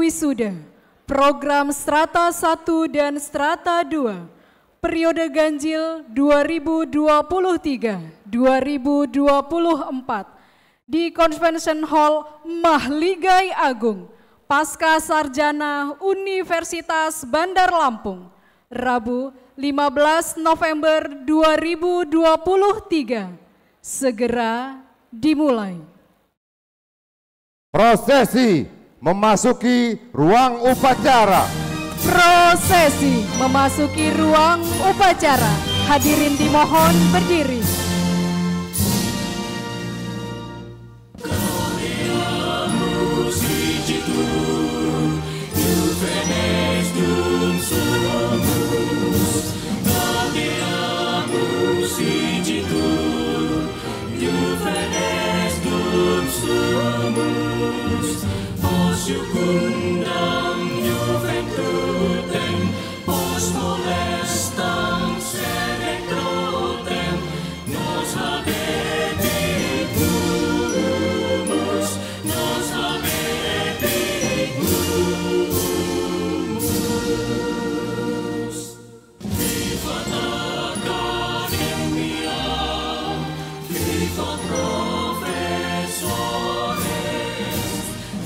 wisuda, program Strata 1 dan Strata 2, periode ganjil 2023-2024 di Convention Hall Mahligai Agung, Pasca Sarjana Universitas Bandar Lampung, Rabu 15 November 2023, segera dimulai. Prosesi memasuki ruang upacara. Prosesi memasuki ruang upacara. Hadirin dimohon berdiri. Secundam juventutem post molestam selectrotem nos habetimus vivat academia, vivat professores,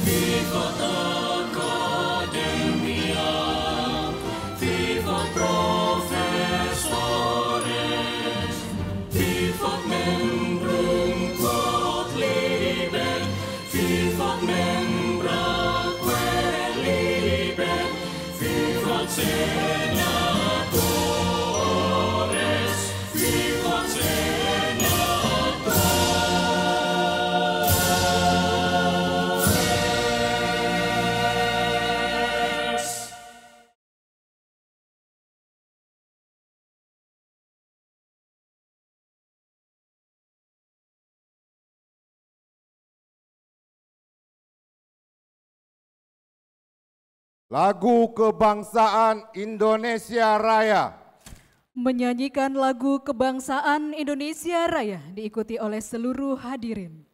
vivat academia, vivat professores, vivat membrum quod liber, vivat membra quae liber, vivat senatores, vivat Lagu Kebangsaan Indonesia Raya. Menyanyikan lagu Kebangsaan Indonesia Raya diikuti oleh seluruh hadirin.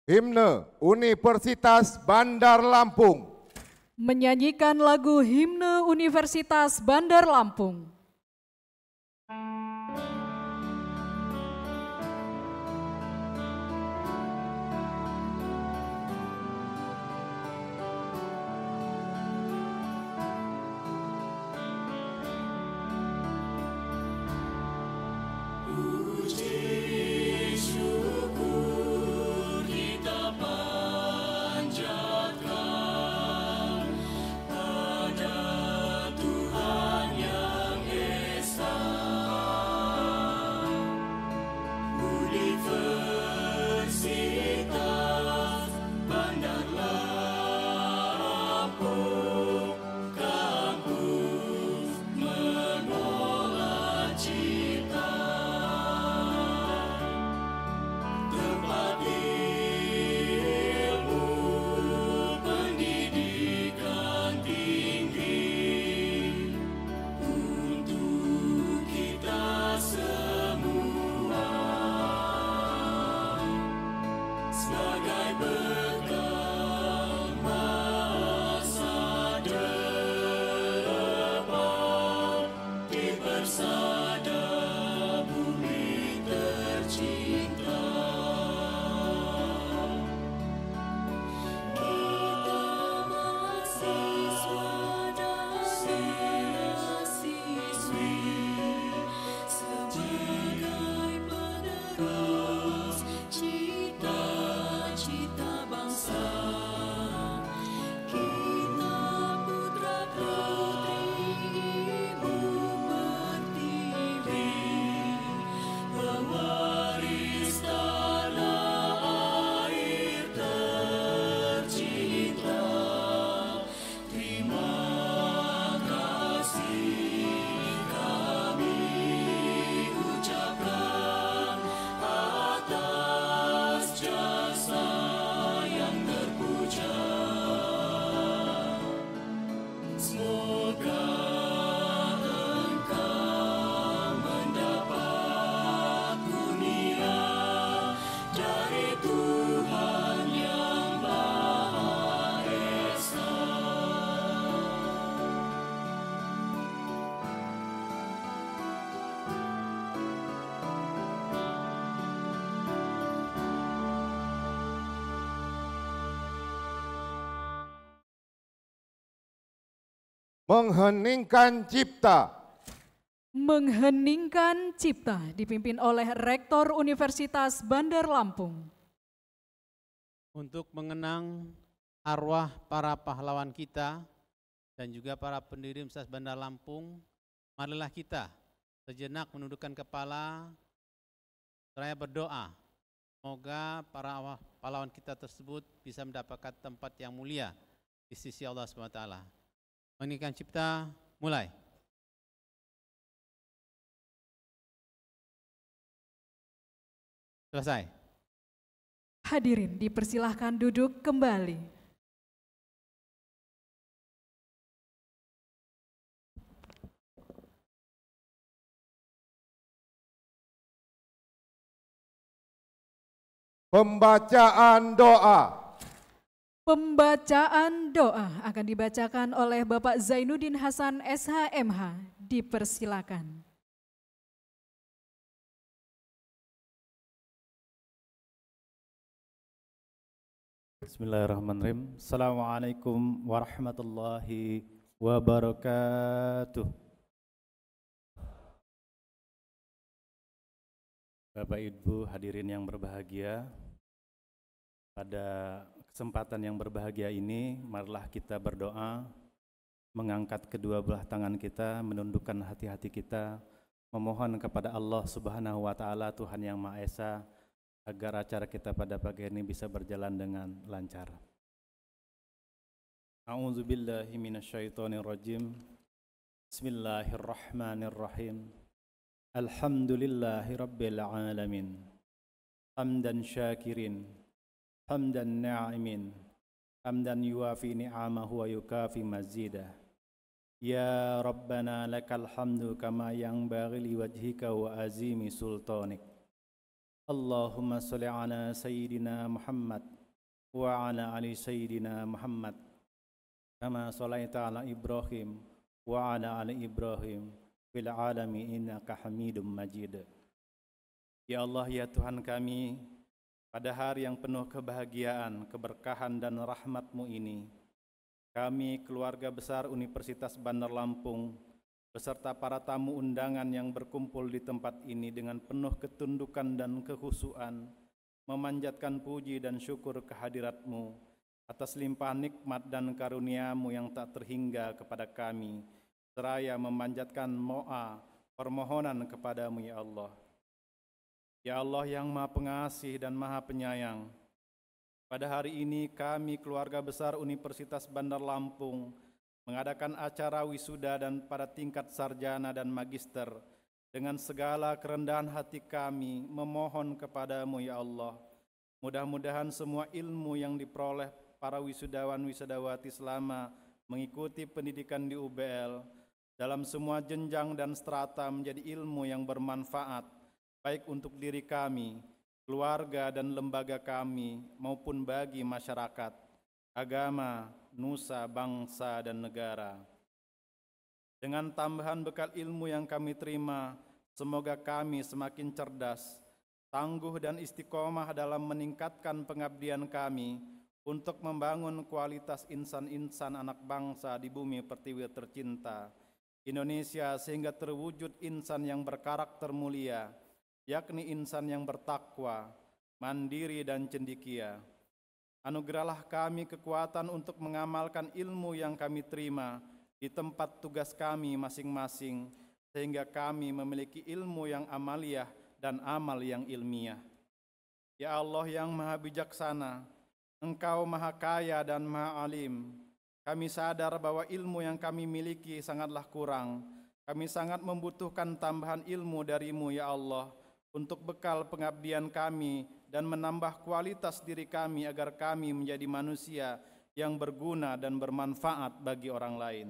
Himne Universitas Bandar Lampung. Menyanyikan lagu Himne Universitas Bandar Lampung. Pada Tuhan yang mengheningkan cipta, mengheningkan cipta dipimpin oleh Rektor Universitas Bandar Lampung. Untuk mengenang arwah para pahlawan kita dan juga para pendiri Universitas Bandar Lampung, marilah kita sejenak menundukkan kepala, seraya berdoa. Semoga para pahlawan kita tersebut bisa mendapatkan tempat yang mulia di sisi Allah SWT. Meninggikan cipta, mulai. Selesai. Hadirin dipersilahkan duduk kembali. pembacaan doa. Pembacaan doa akan dibacakan oleh Bapak Zainuddin Hasan SHMH. Dipersilakan. Bismillahirrahmanirrahim. Assalamualaikum warahmatullahi wabarakatuh. Bapak Ibu hadirin yang berbahagia, pada kesempatan yang berbahagia ini, marilah kita berdoa, mengangkat kedua belah tangan kita, menundukkan hati-hati kita, memohon kepada Allah Subhanahu wa Ta'ala, Tuhan yang Maha Esa, agar acara kita pada pagi ini bisa berjalan dengan lancar. A'udzubillahi minasyaitonirrajim. Bismillahirrahmanirrahim. Alhamdulillahi rabbil alamin. Hamdan syakirin, hamdan na'imin, hamdan yuwafi ni'amahu wa yukafi mazidah. Ya Rabbana lakal hamdu kama yanbaghi liwajhika wa azimi sultanik. Allahumma salli ala Sayyidina Muhammad wa ala ali Sayyidina Muhammad kama sallaita ala Ibrahim wa ala ali Ibrahim fil alami innaka Hamidum Majid. Ya Allah, ya Tuhan kami, pada hari yang penuh kebahagiaan, keberkahan dan rahmat-Mu ini, kami keluarga besar Universitas Bandar Lampung beserta para tamu undangan yang berkumpul di tempat ini dengan penuh ketundukan dan kekhusyuan, memanjatkan puji dan syukur kehadirat-Mu atas limpahan nikmat dan karunia-Mu yang tak terhingga kepada kami, seraya memanjatkan permohonan kepada-Mu ya Allah. Ya Allah yang Maha Pengasih dan Maha Penyayang, pada hari ini kami keluarga besar Universitas Bandar Lampung mengadakan acara wisuda dan pada tingkat sarjana dan magister dengan segala kerendahan hati kami memohon kepada-Mu ya Allah. Mudah-mudahan semua ilmu yang diperoleh para wisudawan-wisudawati selama mengikuti pendidikan di UBL dalam semua jenjang dan strata menjadi ilmu yang bermanfaat baik untuk diri kami, keluarga dan lembaga kami maupun bagi masyarakat, agama, nusa, bangsa dan negara. Dengan tambahan bekal ilmu yang kami terima, semoga kami semakin cerdas, tangguh dan istiqomah dalam meningkatkan pengabdian kami untuk membangun kualitas insan-insan anak bangsa di bumi pertiwi tercinta Indonesia sehingga terwujud insan yang berkarakter mulia, yakni insan yang bertakwa, mandiri dan cendekia. Anugerahlah kami kekuatan untuk mengamalkan ilmu yang kami terima di tempat tugas kami masing-masing, sehingga kami memiliki ilmu yang amaliyah dan amal yang ilmiah. Ya Allah yang Maha Bijaksana, Engkau Maha Kaya dan Maha Alim. Kami sadar bahwa ilmu yang kami miliki sangatlah kurang. Kami sangat membutuhkan tambahan ilmu dari-Mu ya Allah, untuk bekal pengabdian kami dan menambah kualitas diri kami agar kami menjadi manusia yang berguna dan bermanfaat bagi orang lain.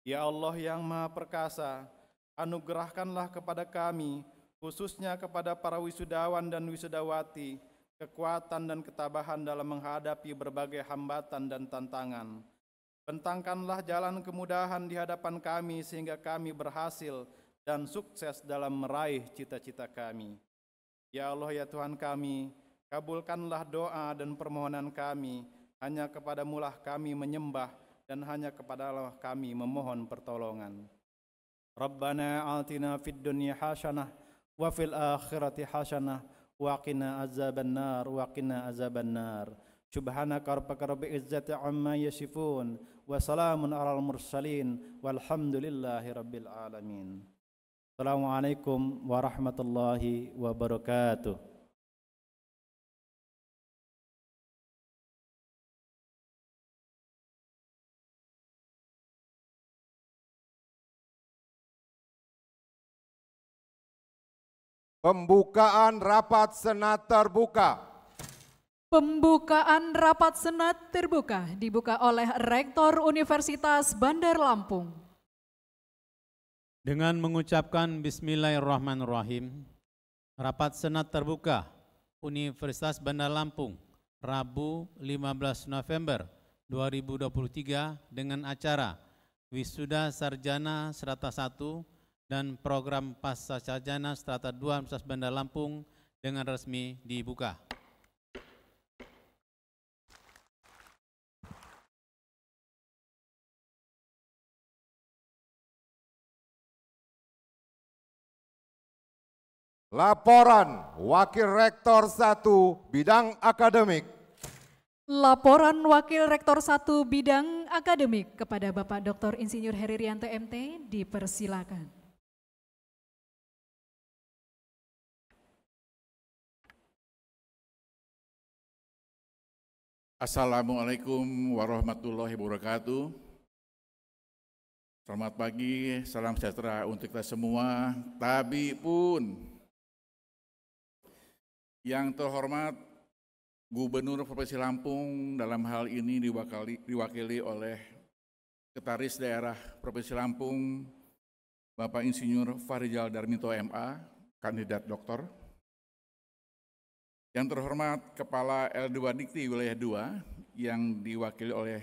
Ya Allah yang Maha Perkasa, anugerahkanlah kepada kami, khususnya kepada para wisudawan dan wisudawati, kekuatan dan ketabahan dalam menghadapi berbagai hambatan dan tantangan. Bentangkanlah jalan kemudahan di hadapan kami sehingga kami berhasil dan sukses dalam meraih cita-cita kami. Ya Allah ya Tuhan kami, kabulkanlah doa dan permohonan kami, hanya kepada-Mu lah kami menyembah dan hanya kepada Allah kami memohon pertolongan. Rabbana atina fid dunya hasanah wa fil akhirati hasanah wa qina azabannar wa qina azabannar. Subhanaka rabbaka rabbil izzati amma yasifun wa salamun alal mursalin walhamdulillahi rabbil alamin. Assalamualaikum warahmatullahi wabarakatuh. Pembukaan rapat Senat terbuka. Pembukaan rapat Senat terbuka dibuka oleh Rektor Universitas Bandar Lampung. Dengan mengucapkan Bismillahirrahmanirrahim, rapat Senat terbuka Universitas Bandar Lampung, Rabu 15 November 2023 dengan acara Wisuda Sarjana Strata 1 dan program Pasca Sarjana Strata 2 Universitas Bandar Lampung dengan resmi dibuka. Laporan Wakil Rektor 1 Bidang Akademik. Laporan Wakil Rektor 1 Bidang Akademik kepada Bapak Dr. Insinyur Heri Rianto MT dipersilakan. Assalamualaikum warahmatullahi wabarakatuh. Selamat pagi, salam sejahtera untuk kita semua. Tabi pun. Yang terhormat Gubernur Provinsi Lampung dalam hal ini diwakili oleh Sekretaris Daerah Provinsi Lampung, Bapak Insinyur Farijal Darminto MA, kandidat doktor. Yang terhormat Kepala L2 Dikti Wilayah 2 yang diwakili oleh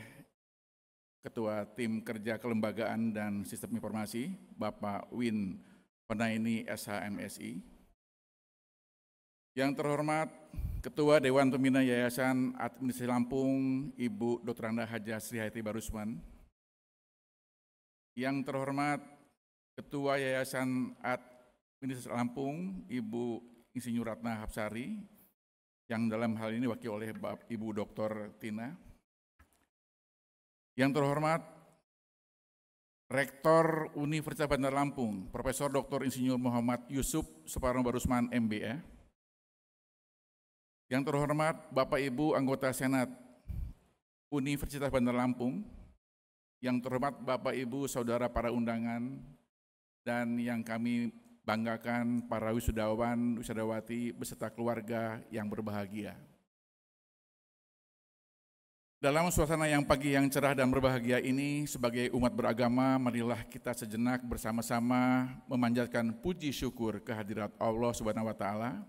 Ketua Tim Kerja Kelembagaan dan Sistem Informasi, Bapak Win Penaini SHMSI. Yang terhormat Ketua Dewan Pembina Yayasan Administrasi Lampung, Ibu Dr. Anda Hajah Sri Hayati Barusman. Yang terhormat Ketua Yayasan Administrasi Lampung, Ibu Insinyur Ratna Hapsari, yang dalam hal ini diwakili oleh Ibu Dr. Tina. Yang terhormat Rektor Universitas Bandar Lampung, Profesor Dr. Insinyur Muhammad Yusuf Suparno Barusman MBA. Yang terhormat Bapak Ibu anggota Senat Universitas Bandar Lampung. Yang terhormat Bapak Ibu saudara para undangan dan yang kami banggakan para wisudawan, wisudawati beserta keluarga yang berbahagia. Dalam suasana yang pagi yang cerah dan berbahagia ini, sebagai umat beragama, marilah kita sejenak bersama-sama memanjatkan puji syukur kehadirat Allah Subhanahu wa Ta'ala,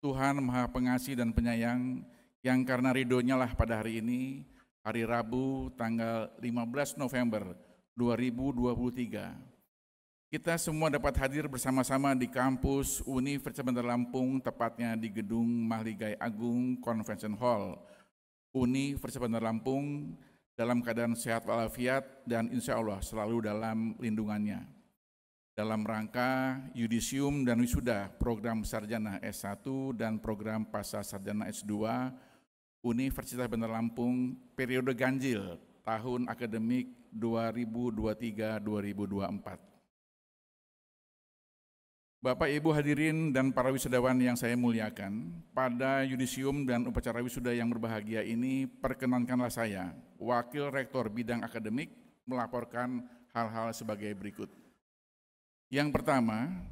Tuhan Maha Pengasih dan Penyayang, yang karena ridhonya lah pada hari ini, hari Rabu tanggal 15 November 2023, kita semua dapat hadir bersama-sama di kampus Universitas Bandar Lampung, tepatnya di Gedung Mahligai Agung Convention Hall, Universitas Bandar Lampung, dalam keadaan sehat walafiat dan insya Allah selalu dalam lindungannya. Dalam rangka yudisium dan wisuda program Sarjana S1 dan program Pasca Sarjana S2, Universitas Bandar Lampung periode ganjil tahun akademik 2023-2024. Bapak Ibu hadirin dan para wisudawan yang saya muliakan, pada yudisium dan upacara wisuda yang berbahagia ini, perkenankanlah saya, Wakil Rektor Bidang Akademik, melaporkan hal-hal sebagai berikut. Yang pertama,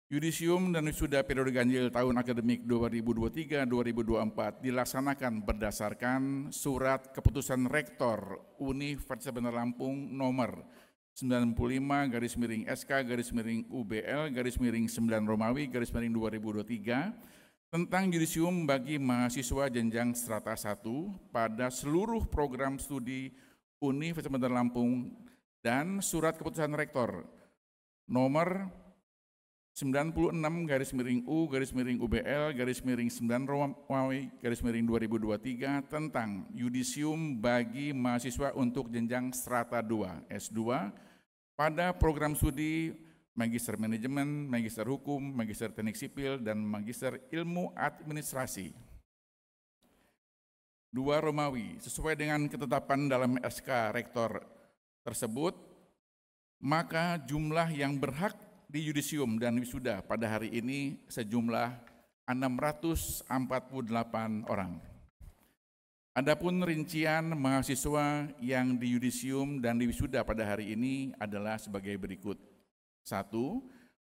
yudisium dan wisuda periode ganjil tahun akademik 2023-2024 dilaksanakan berdasarkan Surat Keputusan Rektor Universitas Bandar Lampung nomor 95-SK-UBL-9 Romawi /2023 tentang yudisium bagi mahasiswa jenjang strata 1 pada seluruh program studi Universitas Bandar Lampung dan Surat Keputusan Rektor nomor 96/U/UBL/9 tentang yudisium bagi mahasiswa untuk jenjang strata 2 S2 pada program studi Magister Manajemen, Magister Hukum, Magister Teknik Sipil, dan Magister Ilmu Administrasi. 2 Romawi, sesuai dengan ketetapan dalam SK Rektor tersebut, maka jumlah yang berhak di yudisium dan wisuda pada hari ini sejumlah 648 orang. Adapun rincian mahasiswa yang di yudisium dan di wisuda pada hari ini adalah sebagai berikut. 1.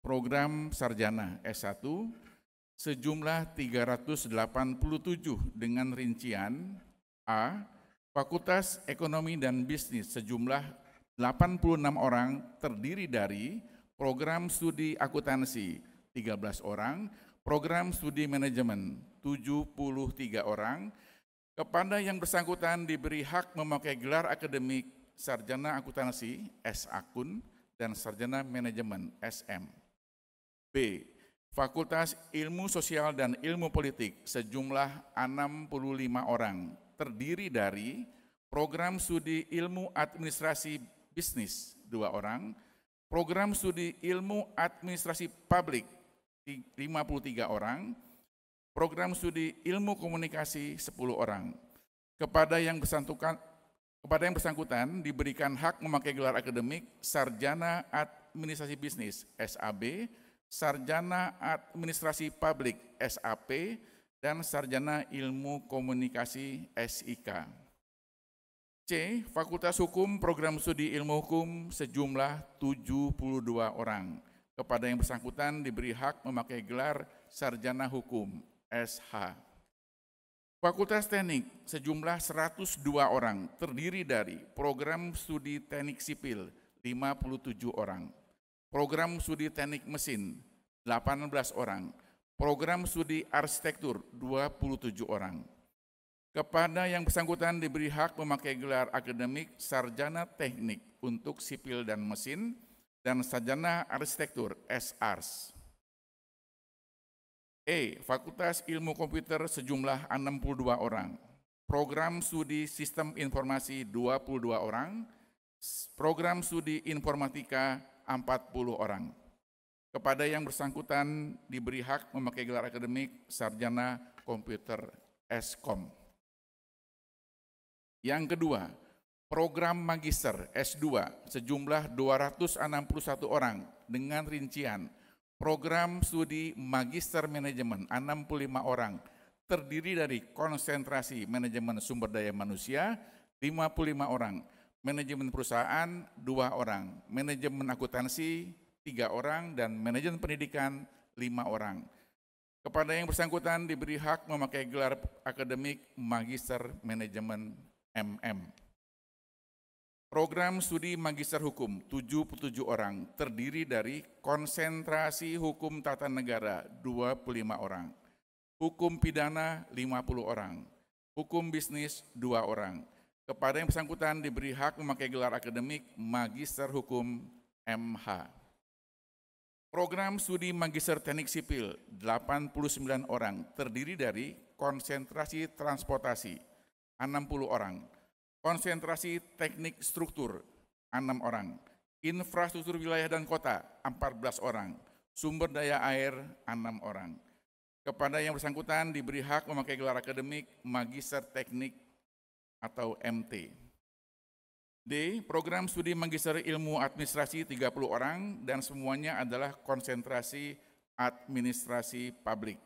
Program sarjana S1 sejumlah 387 dengan rincian A. Fakultas Ekonomi dan Bisnis sejumlah 86 orang terdiri dari program studi akuntansi 13 orang, program studi manajemen 73 orang. Kepada yang bersangkutan diberi hak memakai gelar akademik sarjana akuntansi S.Akun dan sarjana manajemen SM. B. Fakultas Ilmu Sosial dan Ilmu Politik sejumlah 65 orang terdiri dari program studi Ilmu Administrasi Bisnis 2 orang, program studi Ilmu Administrasi Publik 53 orang, program studi Ilmu Komunikasi 10 orang. Kepada yang bersangkutan diberikan hak memakai gelar akademik Sarjana Administrasi Bisnis SAB, Sarjana Administrasi Publik SAP, dan Sarjana Ilmu Komunikasi SIK. C. Fakultas Hukum Program Studi Ilmu Hukum sejumlah 72 orang. Kepada yang bersangkutan diberi hak memakai gelar Sarjana Hukum SH. Fakultas Teknik sejumlah 102 orang terdiri dari program studi Teknik Sipil 57 orang, program studi Teknik Mesin 18 orang, program studi Arsitektur 27 orang. Kepada yang bersangkutan diberi hak memakai gelar akademik Sarjana Teknik untuk Sipil dan Mesin dan Sarjana Arsitektur SARS. E. Fakultas Ilmu Komputer sejumlah 62 orang, program studi Sistem Informasi 22 orang, program studi Informatika 40 orang. Kepada yang bersangkutan diberi hak memakai gelar akademik Sarjana Komputer Eskom. Yang kedua, program Magister S2 sejumlah 261 orang dengan rincian program studi Magister Manajemen 65 orang terdiri dari konsentrasi manajemen sumber daya manusia 55 orang, manajemen perusahaan 2 orang, manajemen akuntansi 3 orang, dan manajemen pendidikan 5 orang. Kepada yang bersangkutan diberi hak memakai gelar akademik Magister Manajemen MM. Program studi Magister Hukum 77 orang terdiri dari konsentrasi hukum tata negara 25 orang, hukum pidana 50 orang, hukum bisnis 2 orang. Kepada yang bersangkutan diberi hak memakai gelar akademik Magister Hukum MH. Program studi Magister Teknik Sipil 89 orang terdiri dari konsentrasi transportasi 60 orang, konsentrasi teknik struktur 6 orang, infrastruktur wilayah dan kota 14 orang, sumber daya air 6 orang. Kepada yang bersangkutan diberi hak memakai gelar akademik Magister Teknik atau MT. D. Program studi Magister Ilmu Administrasi 30 orang dan semuanya adalah konsentrasi administrasi publik.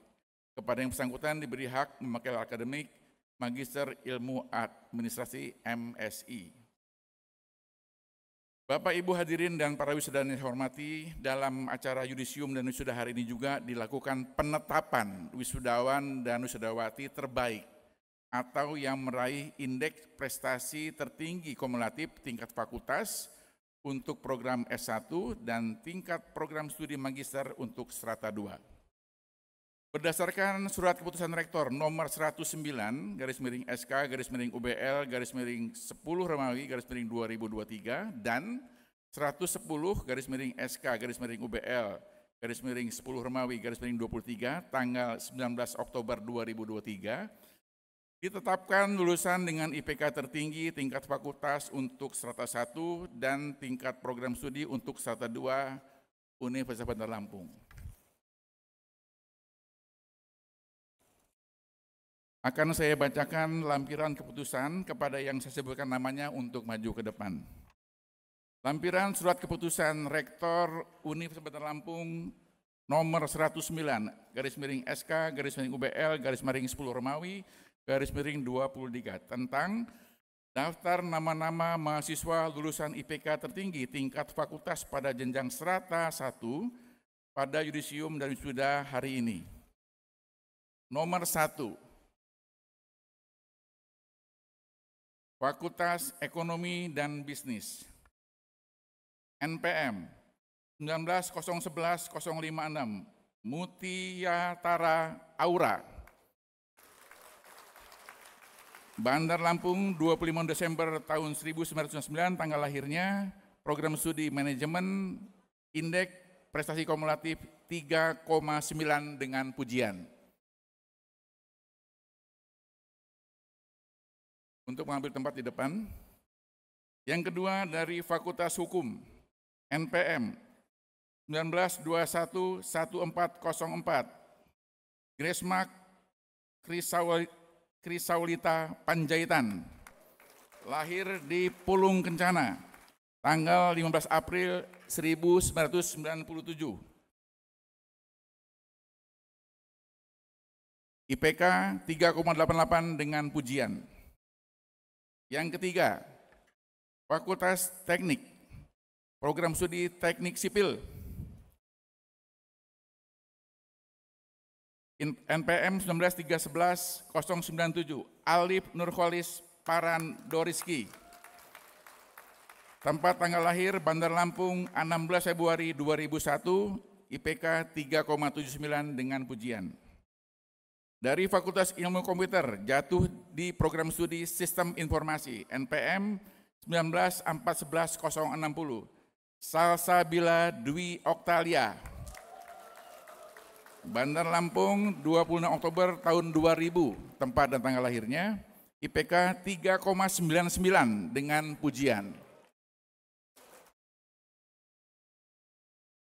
Kepada yang bersangkutan diberi hak memakai gelar akademik Magister Ilmu Administrasi MSI. Bapak Ibu hadirin dan para wisudawan yang saya hormati, dalam acara yudisium dan wisuda hari ini juga dilakukan penetapan wisudawan dan wisudawati terbaik atau yang meraih indeks prestasi tertinggi kumulatif tingkat fakultas untuk program S1 dan tingkat program studi magister untuk strata 2. Berdasarkan surat keputusan rektor nomor 109/SK/UBL/10 Romawi/2023 dan 110/SK/UBL/10 10 Romawi 23 tanggal 19 Oktober 2023 ditetapkan lulusan dengan IPK tertinggi tingkat fakultas untuk strata 1 dan tingkat program studi untuk strata 2 Universitas Bandar Lampung. Akan saya bacakan lampiran keputusan kepada yang saya sebutkan namanya untuk maju ke depan. Lampiran surat keputusan Rektor Universitas Bandar Lampung nomor 109 /SK/UBL/10 Romawi /23 tentang daftar nama-nama mahasiswa lulusan IPK tertinggi tingkat fakultas pada jenjang strata 1 pada yudisium dan wisuda hari ini. Nomor 1, Fakultas Ekonomi dan Bisnis, NPM 19011056 Mutiara Aura, Bandar Lampung 25 Desember tahun 1999 tanggal lahirnya, program studi manajemen, indeks prestasi kumulatif 3,9 dengan pujian. Untuk mengambil tempat di depan. Yang kedua dari Fakultas Hukum, NPM 19211404, Gresma Krisaulita Panjaitan, lahir di Pulung Kencana, tanggal 15 April 1997. IPK 3,88 dengan pujian. Yang ketiga, Fakultas Teknik, program studi Teknik Sipil, NPM 19311097, Alif Nurholis Parandoriski, tempat tanggal lahir Bandar Lampung 16 Februari 2001, IPK 3,79 dengan pujian. Dari Fakultas Ilmu Komputer, jatuh di program studi Sistem Informasi, NPM 1941160, Salsabila Dwi Oktalia, Bandar Lampung 26 Oktober tahun 2000, tempat dan tanggal lahirnya, IPK 3,99 dengan pujian.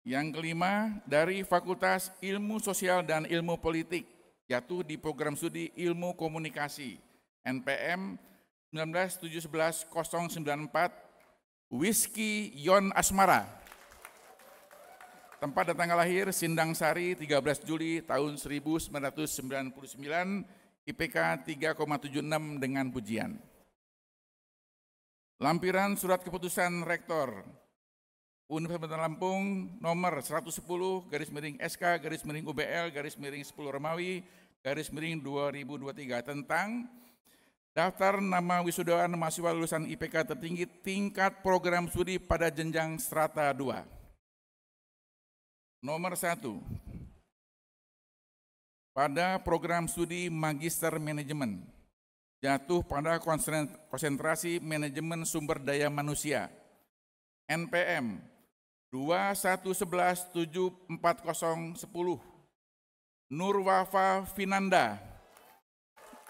Yang kelima, dari Fakultas Ilmu Sosial dan Ilmu Politik, jatuh di program studi Ilmu Komunikasi, NPM 1971194, Whisky Yon Asmara, tempat dan tanggal lahir Sindang Sari 13 Juli tahun 1999, IPK 3,76 dengan pujian. Lampiran surat keputusan Rektor Universitas Bandar Lampung nomor 110/SK/UBL/10 Romawi /2023 tentang daftar nama wisudaan mahasiswa lulusan IPK tertinggi tingkat program studi pada jenjang strata 2. Nomor 1, pada program studi Magister Manajemen, jatuh pada konsentrasi manajemen sumber daya manusia, NPM 211174010, Nurwafa Finanda,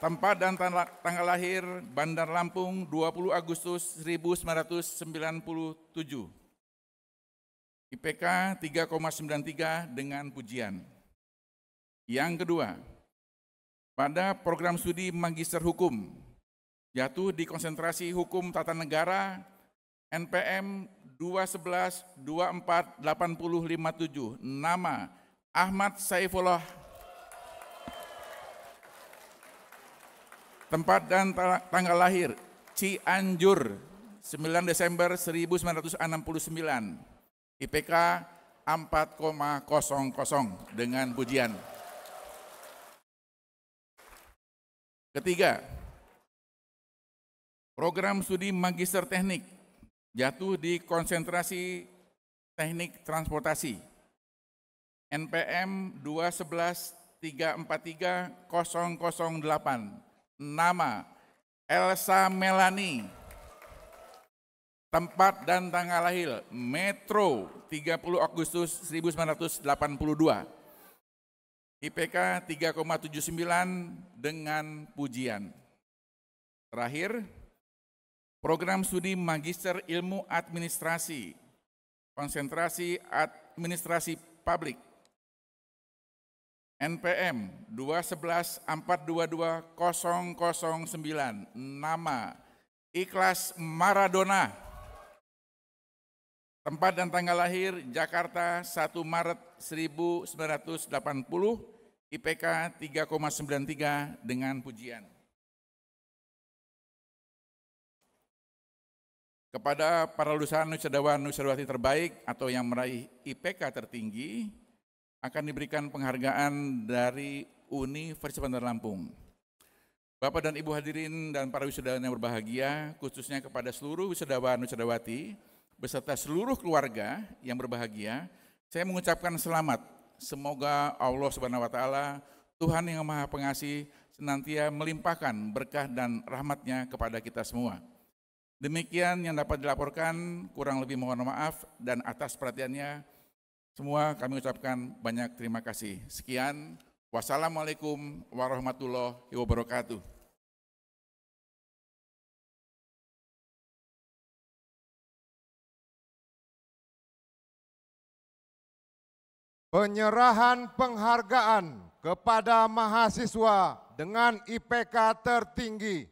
tempat dan tanggal lahir Bandar Lampung 20 Agustus 1997, IPK 3,93 dengan pujian. Yang kedua, pada program studi Magister Hukum, jatuh di konsentrasi Hukum Tata Negara, NPM 211248057, nama Ahmad Saifullah, tempat dan tanggal lahir Cianjur 9 Desember 1969, IPK 4,00 dengan pujian. Ketiga, program studi Magister Teknik, jatuh di konsentrasi Teknik Transportasi, NPM 211343008, nama Elsa Melani, Tempat dan tanggal lahir Metro 30 Agustus 1982. IPK 3,79 dengan pujian. Terakhir, program studi Magister Ilmu Administrasi, konsentrasi Administrasi Publik, NPM 211422009, nama Ikhlas Maradona. Tempat dan tanggal lahir Jakarta 1 Maret 1980, IPK 3,93 dengan pujian. Kepada para lulusan wisudawan wisudawati terbaik atau yang meraih IPK tertinggi akan diberikan penghargaan dari Universitas Bandar Lampung. Bapak dan Ibu hadirin dan para wisudawan yang berbahagia, khususnya kepada seluruh wisudawan wisudawati beserta seluruh keluarga yang berbahagia, saya mengucapkan selamat. Semoga Allah Subhanahu wa Ta'ala, Tuhan yang Maha Pengasih, senantiasa melimpahkan berkah dan rahmat-Nya kepada kita semua. Demikian yang dapat dilaporkan, kurang lebih mohon maaf, dan atas perhatiannya semua kami ucapkan banyak terima kasih. Sekian, wassalamualaikum warahmatullahi wabarakatuh. Penyerahan penghargaan kepada mahasiswa dengan IPK tertinggi.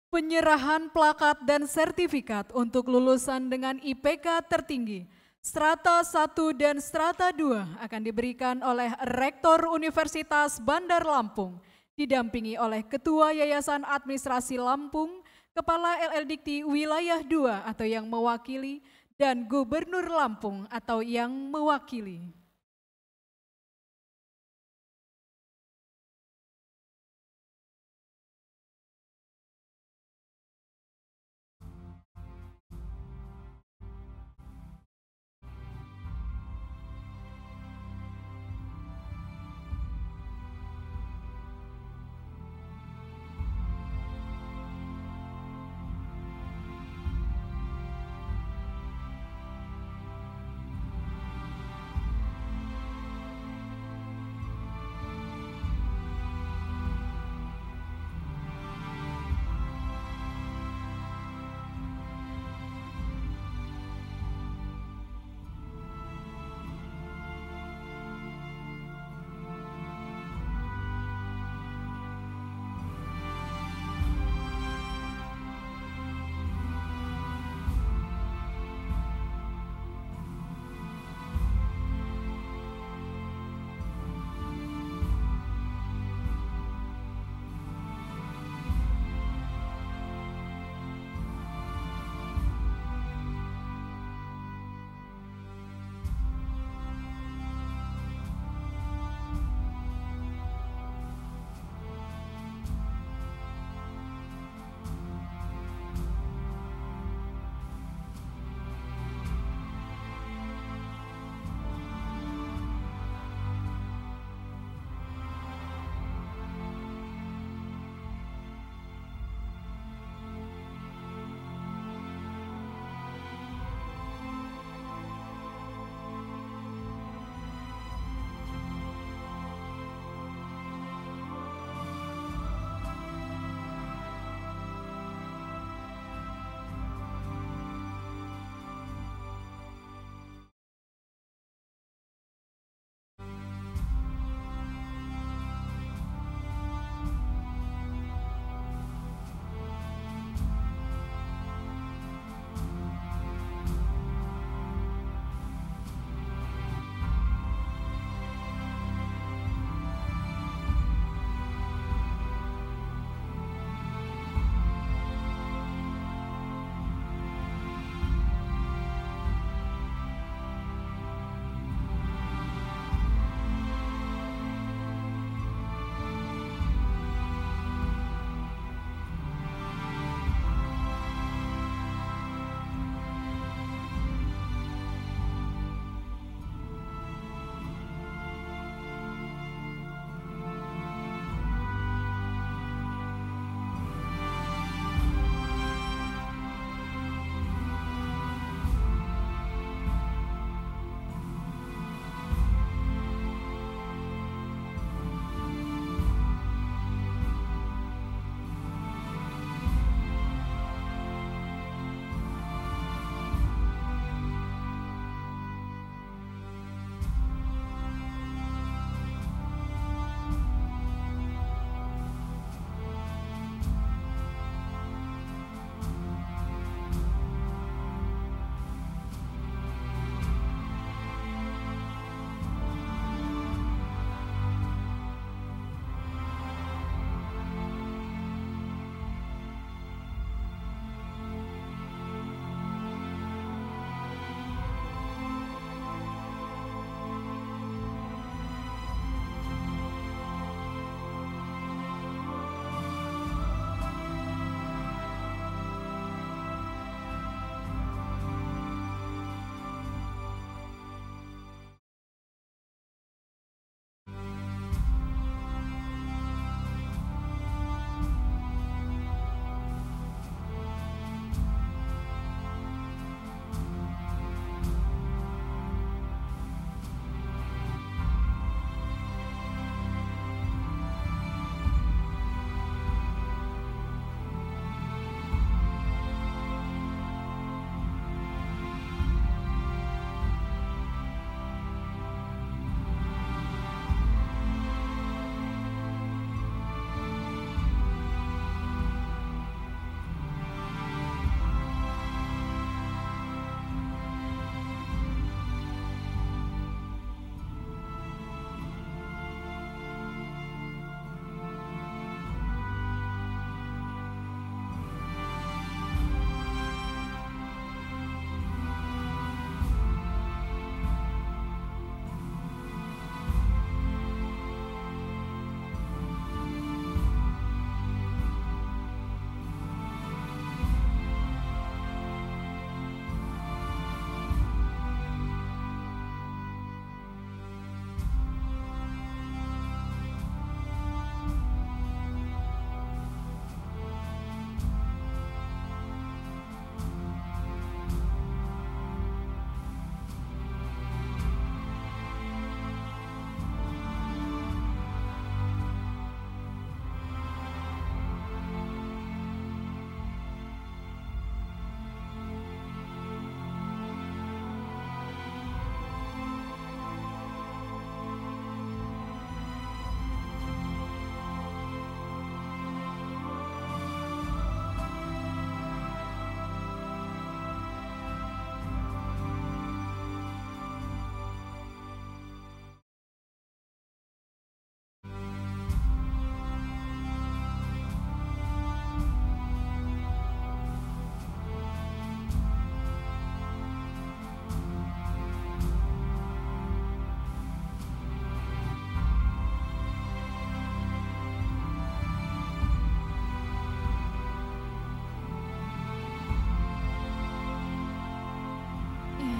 Penyerahan plakat dan sertifikat untuk lulusan dengan IPK tertinggi Strata 1 dan Strata 2 akan diberikan oleh Rektor Universitas Bandar Lampung, didampingi oleh Ketua Yayasan Administrasi Lampung, Kepala LL Dikti Wilayah 2 atau yang mewakili, dan Gubernur Lampung atau yang mewakili.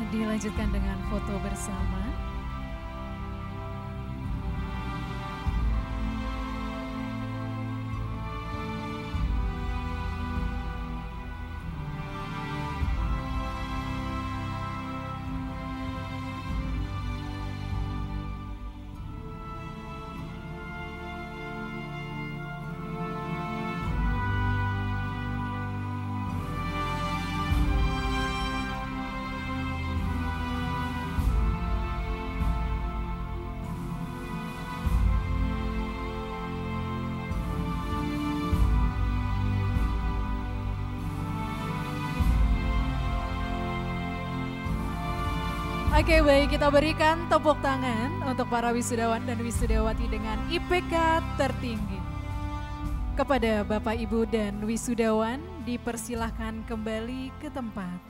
Dilanjutkan dengan foto bersama. Oke, baik, kita berikan tepuk tangan untuk para wisudawan dan wisudawati dengan IPK tertinggi. Kepada Bapak, Ibu, dan wisudawan dipersilahkan kembali ke tempat.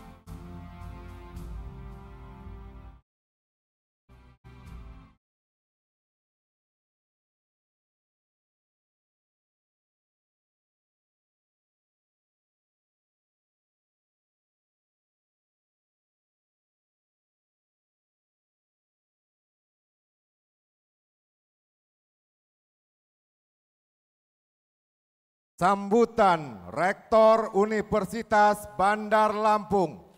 Sambutan Rektor Universitas Bandar Lampung.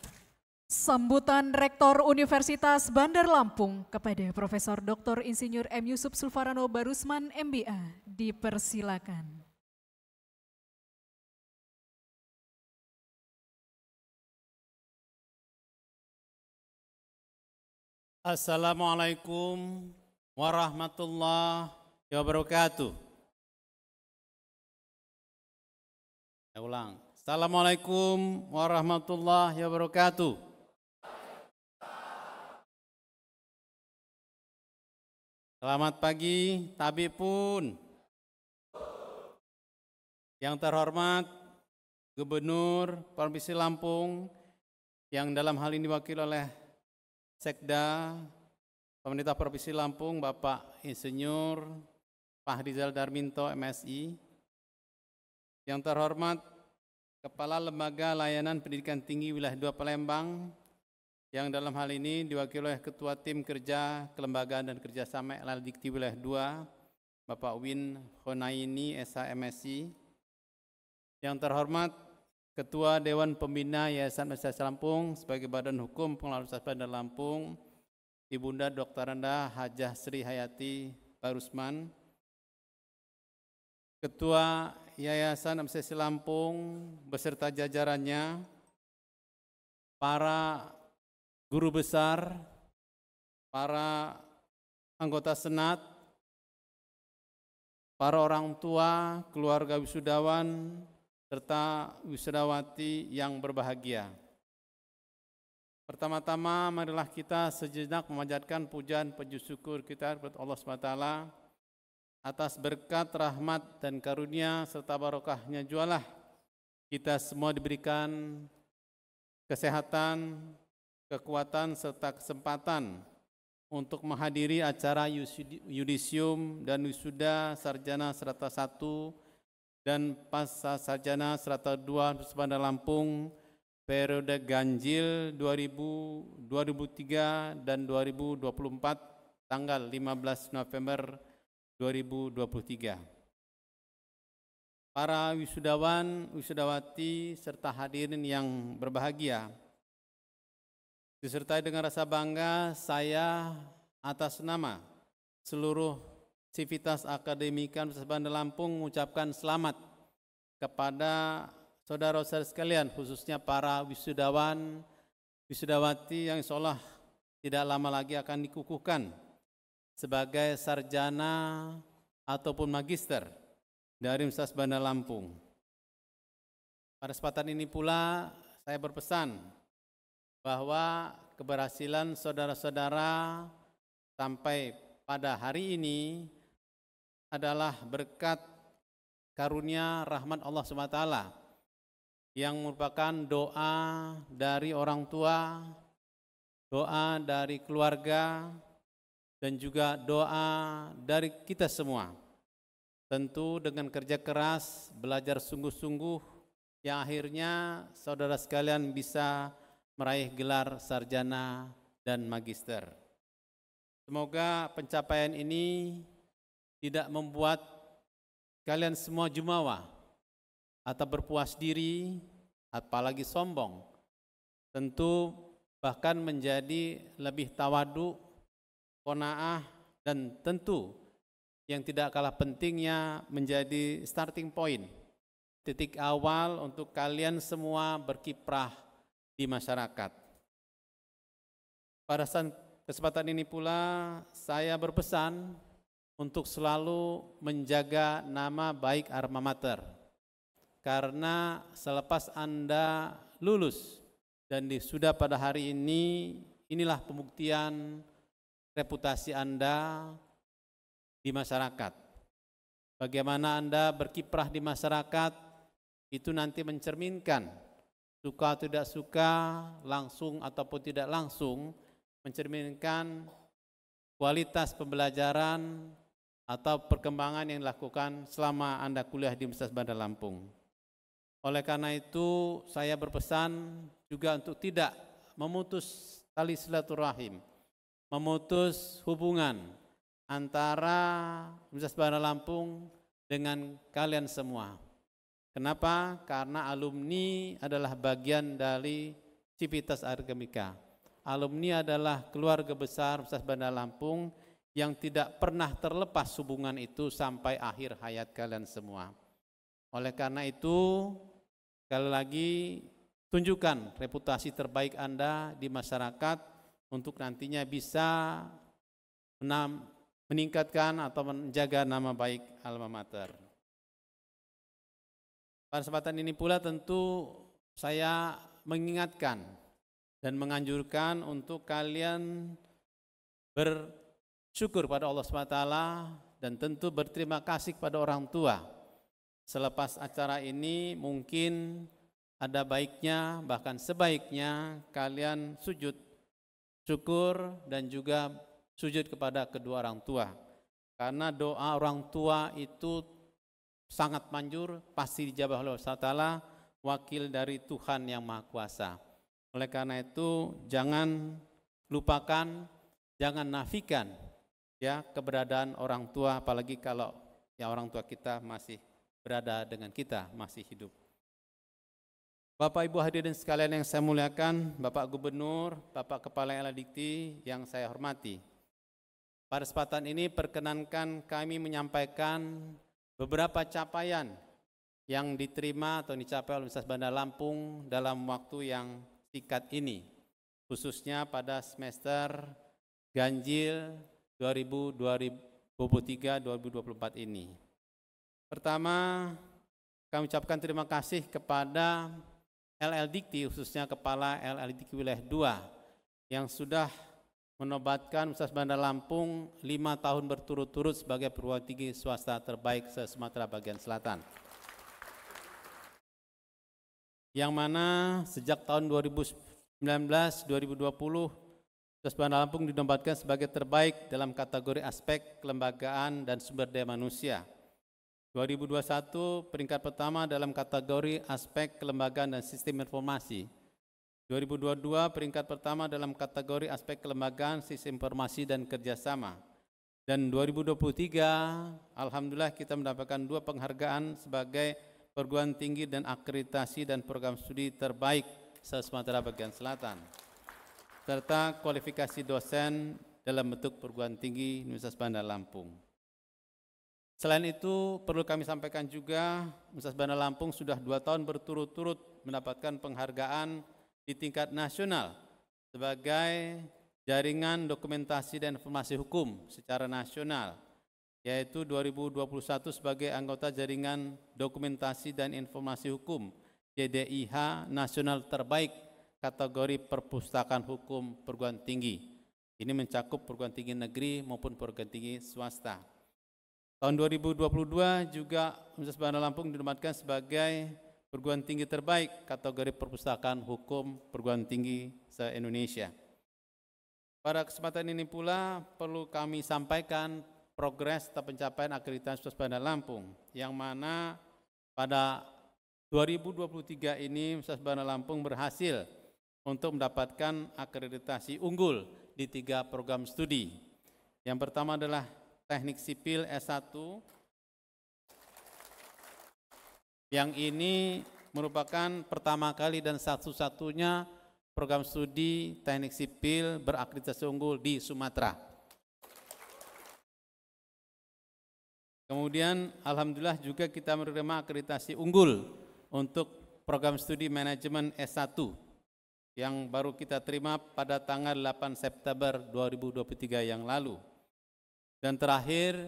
Sambutan Rektor Universitas Bandar Lampung kepada Profesor Dr. Insinyur M. Yusuf Sulfarano Barusman MBA dipersilakan. Assalamualaikum warahmatullahi wabarakatuh. Saya ulang. Assalamualaikum warahmatullahi wabarakatuh. Selamat pagi, Tabib pun. Yang terhormat Gubernur Provinsi Lampung, yang dalam hal ini diwakili oleh Sekda Pemerintah Provinsi Lampung, Bapak Insinyur Fahrizal Darminto, MSI. Yang terhormat Kepala Lembaga Layanan Pendidikan Tinggi Wilayah 2 Palembang, yang dalam hal ini diwakili oleh Ketua Tim Kerja Kelembagaan dan Kerjasama LL Dikti Wilayah 2, Bapak Win Honaini, SHMSI. Yang terhormat Ketua Dewan Pembina Yayasan Universitas Lampung sebagai Badan Hukum Pengelola Universitas Bandar Lampung, Ibunda Dr. Rendah Hajah Sri Hayati Barusman. Ketua Yayasan Universitas Lampung beserta jajarannya, para guru besar, para anggota senat, para orang tua, keluarga wisudawan, serta wisudawati yang berbahagia. Pertama-tama marilah kita sejenak memanjatkan pujian puji syukur kita kepada Allah SWT atas berkat, rahmat, dan karunia serta barokahnya jualah kita semua diberikan kesehatan, kekuatan, serta kesempatan untuk menghadiri acara yudisium dan wisuda sarjana serata 1 dan pasca sarjana serata 2 Universitas Bandar Lampung periode ganjil 2003 dan 2024 tanggal 15 November 2023. Para wisudawan, wisudawati, serta hadirin yang berbahagia, disertai dengan rasa bangga saya atas nama seluruh sivitas akademika Universitas Bandar Lampung mengucapkan selamat kepada saudara-saudara sekalian, khususnya para wisudawan, wisudawati yang insyaallah tidak lama lagi akan dikukuhkan sebagai sarjana ataupun magister dari Universitas Bandar Lampung. Pada kesempatan ini pula saya berpesan bahwa keberhasilan saudara-saudara sampai pada hari ini adalah berkat karunia rahmat Allah SWT yang merupakan doa dari orang tua, doa dari keluarga, dan juga doa dari kita semua. Tentu dengan kerja keras, belajar sungguh-sungguh, yang akhirnya saudara sekalian bisa meraih gelar sarjana dan magister. Semoga pencapaian ini tidak membuat kalian semua jumawa atau berpuas diri, apalagi sombong. Tentu bahkan menjadi lebih tawadu, qanaah, dan tentu yang tidak kalah pentingnya menjadi starting point, titik awal untuk kalian semua berkiprah di masyarakat. Pada kesempatan ini pula saya berpesan untuk selalu menjaga nama baik alma mater, karena selepas Anda lulus dan sudah pada hari ini, inilah pembuktian reputasi Anda di masyarakat. Bagaimana Anda berkiprah di masyarakat itu nanti mencerminkan, suka atau tidak suka, langsung ataupun tidak langsung, mencerminkan kualitas pembelajaran atau perkembangan yang dilakukan selama Anda kuliah di Universitas Bandar Lampung. Oleh karena itu, saya berpesan juga untuk tidak memutus tali silaturahim, memutus hubungan antara Universitas Bandar Lampung dengan kalian semua. Kenapa? Karena alumni adalah bagian dari Civitas Akademika. Alumni adalah keluarga besar Universitas Bandar Lampung yang tidak pernah terlepas hubungan itu sampai akhir hayat kalian semua. Oleh karena itu, sekali lagi tunjukkan reputasi terbaik Anda di masyarakat untuk nantinya bisa meningkatkan atau menjaga nama baik alma mater. Pada kesempatan ini pula tentu saya mengingatkan dan menganjurkan untuk kalian bersyukur pada Allah SWT dan tentu berterima kasih kepada orang tua. Selepas acara ini mungkin ada baiknya, bahkan sebaiknya kalian sujud syukur dan juga sujud kepada kedua orang tua. Karena doa orang tua itu sangat manjur, pasti dijabah oleh Allah Ta'ala, wakil dari Tuhan yang Maha Kuasa. Oleh karena itu jangan lupakan, jangan nafikan ya keberadaan orang tua, apalagi kalau ya orang tua kita masih berada dengan kita, masih hidup. Bapak Ibu hadirin sekalian yang saya muliakan, Bapak Gubernur, Bapak Kepala LA Dikti yang saya hormati. Pada kesempatan ini perkenankan kami menyampaikan beberapa capaian yang diterima atau dicapai oleh Universitas Bandar Lampung dalam waktu yang singkat ini, khususnya pada semester ganjil 2023-2024 ini. Pertama, kami ucapkan terima kasih kepada LL Dikti, khususnya Kepala LL Dikti Wilayah 2 yang sudah menobatkan Universitas Bandar Lampung 5 tahun berturut-turut sebagai perguruan tinggi swasta terbaik se-Sumatera bagian selatan. Yang mana sejak tahun 2019-2020 Universitas Bandar Lampung dinobatkan sebagai terbaik dalam kategori aspek kelembagaan dan sumber daya manusia. 2021 peringkat pertama dalam kategori aspek kelembagaan dan sistem informasi. 2022 peringkat pertama dalam kategori aspek kelembagaan, sistem informasi dan kerjasama. Dan 2023 alhamdulillah kita mendapatkan 2 penghargaan sebagai perguruan tinggi dan akreditasi dan program studi terbaik se-Sumatera bagian selatan, serta kualifikasi dosen dalam bentuk perguruan tinggi Universitas Bandar Lampung. Selain itu, perlu kami sampaikan juga, Universitas Bandar Lampung sudah 2 tahun berturut-turut mendapatkan penghargaan di tingkat nasional sebagai jaringan dokumentasi dan informasi hukum secara nasional, yaitu 2021 sebagai anggota jaringan dokumentasi dan informasi hukum JDIH nasional terbaik kategori perpustakaan hukum perguruan tinggi. Ini mencakup perguruan tinggi negeri maupun perguruan tinggi swasta. Tahun 2022 juga Universitas Bandar Lampung dinobatkan sebagai perguruan tinggi terbaik kategori perpustakaan hukum perguruan tinggi se-Indonesia. Pada kesempatan ini pula perlu kami sampaikan progres atau pencapaian akreditasi Universitas Bandar Lampung, yang mana pada 2023 ini Universitas Bandar Lampung berhasil untuk mendapatkan akreditasi unggul di 3 program studi. Yang pertama adalah Teknik Sipil S1, yang ini merupakan pertama kali dan satu-satunya program studi teknik sipil berakreditasi unggul di Sumatera. Kemudian alhamdulillah juga kita menerima akreditasi unggul untuk program studi manajemen S1 yang baru kita terima pada tanggal 8 September 2023 yang lalu. Dan terakhir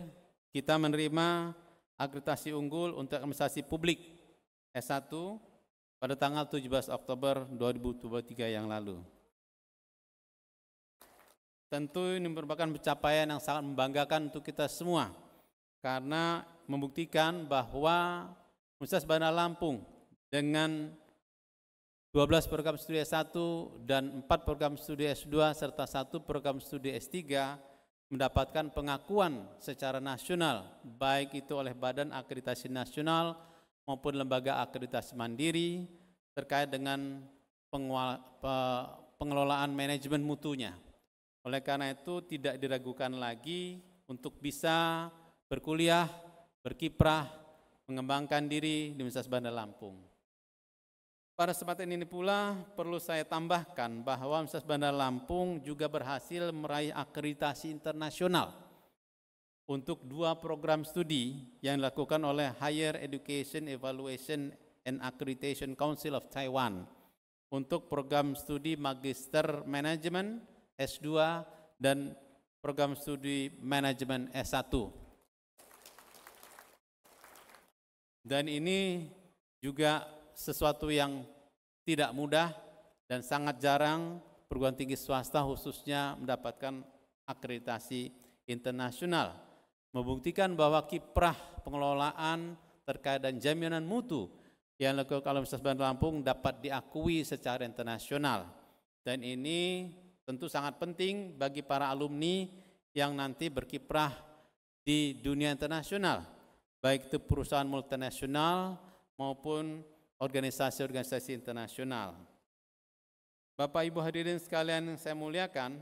kita menerima akreditasi unggul untuk administrasi publik S1 pada tanggal 17 Oktober 2023 yang lalu. Tentu ini merupakan pencapaian yang sangat membanggakan untuk kita semua, karena membuktikan bahwa Universitas Bandar Lampung dengan 12 program studi S1 dan 4 program studi S2 serta 1 program studi S3 mendapatkan pengakuan secara nasional, baik itu oleh Badan Akreditasi Nasional maupun lembaga akreditasi mandiri terkait dengan pengelolaan manajemen mutunya. Oleh karena itu tidak diragukan lagi untuk bisa berkuliah, berkiprah, mengembangkan diri di Universitas Bandar Lampung. Pada kesempatan ini pula perlu saya tambahkan bahwa Universitas Bandar Lampung juga berhasil meraih akreditasi internasional untuk 2 program studi yang dilakukan oleh Higher Education Evaluation and Accreditation Council of Taiwan untuk program studi Magister Manajemen S2 dan program studi Manajemen S1. Dan ini juga sesuatu yang tidak mudah dan sangat jarang perguruan tinggi swasta khususnya mendapatkan akreditasi internasional, membuktikan bahwa kiprah pengelolaan terkait dan jaminan mutu yang dilakukan oleh Universitas Bandar Lampung dapat diakui secara internasional. Dan ini tentu sangat penting bagi para alumni yang nanti berkiprah di dunia internasional, baik itu perusahaan multinasional maupun organisasi-organisasi internasional. Bapak Ibu hadirin sekalian yang saya muliakan,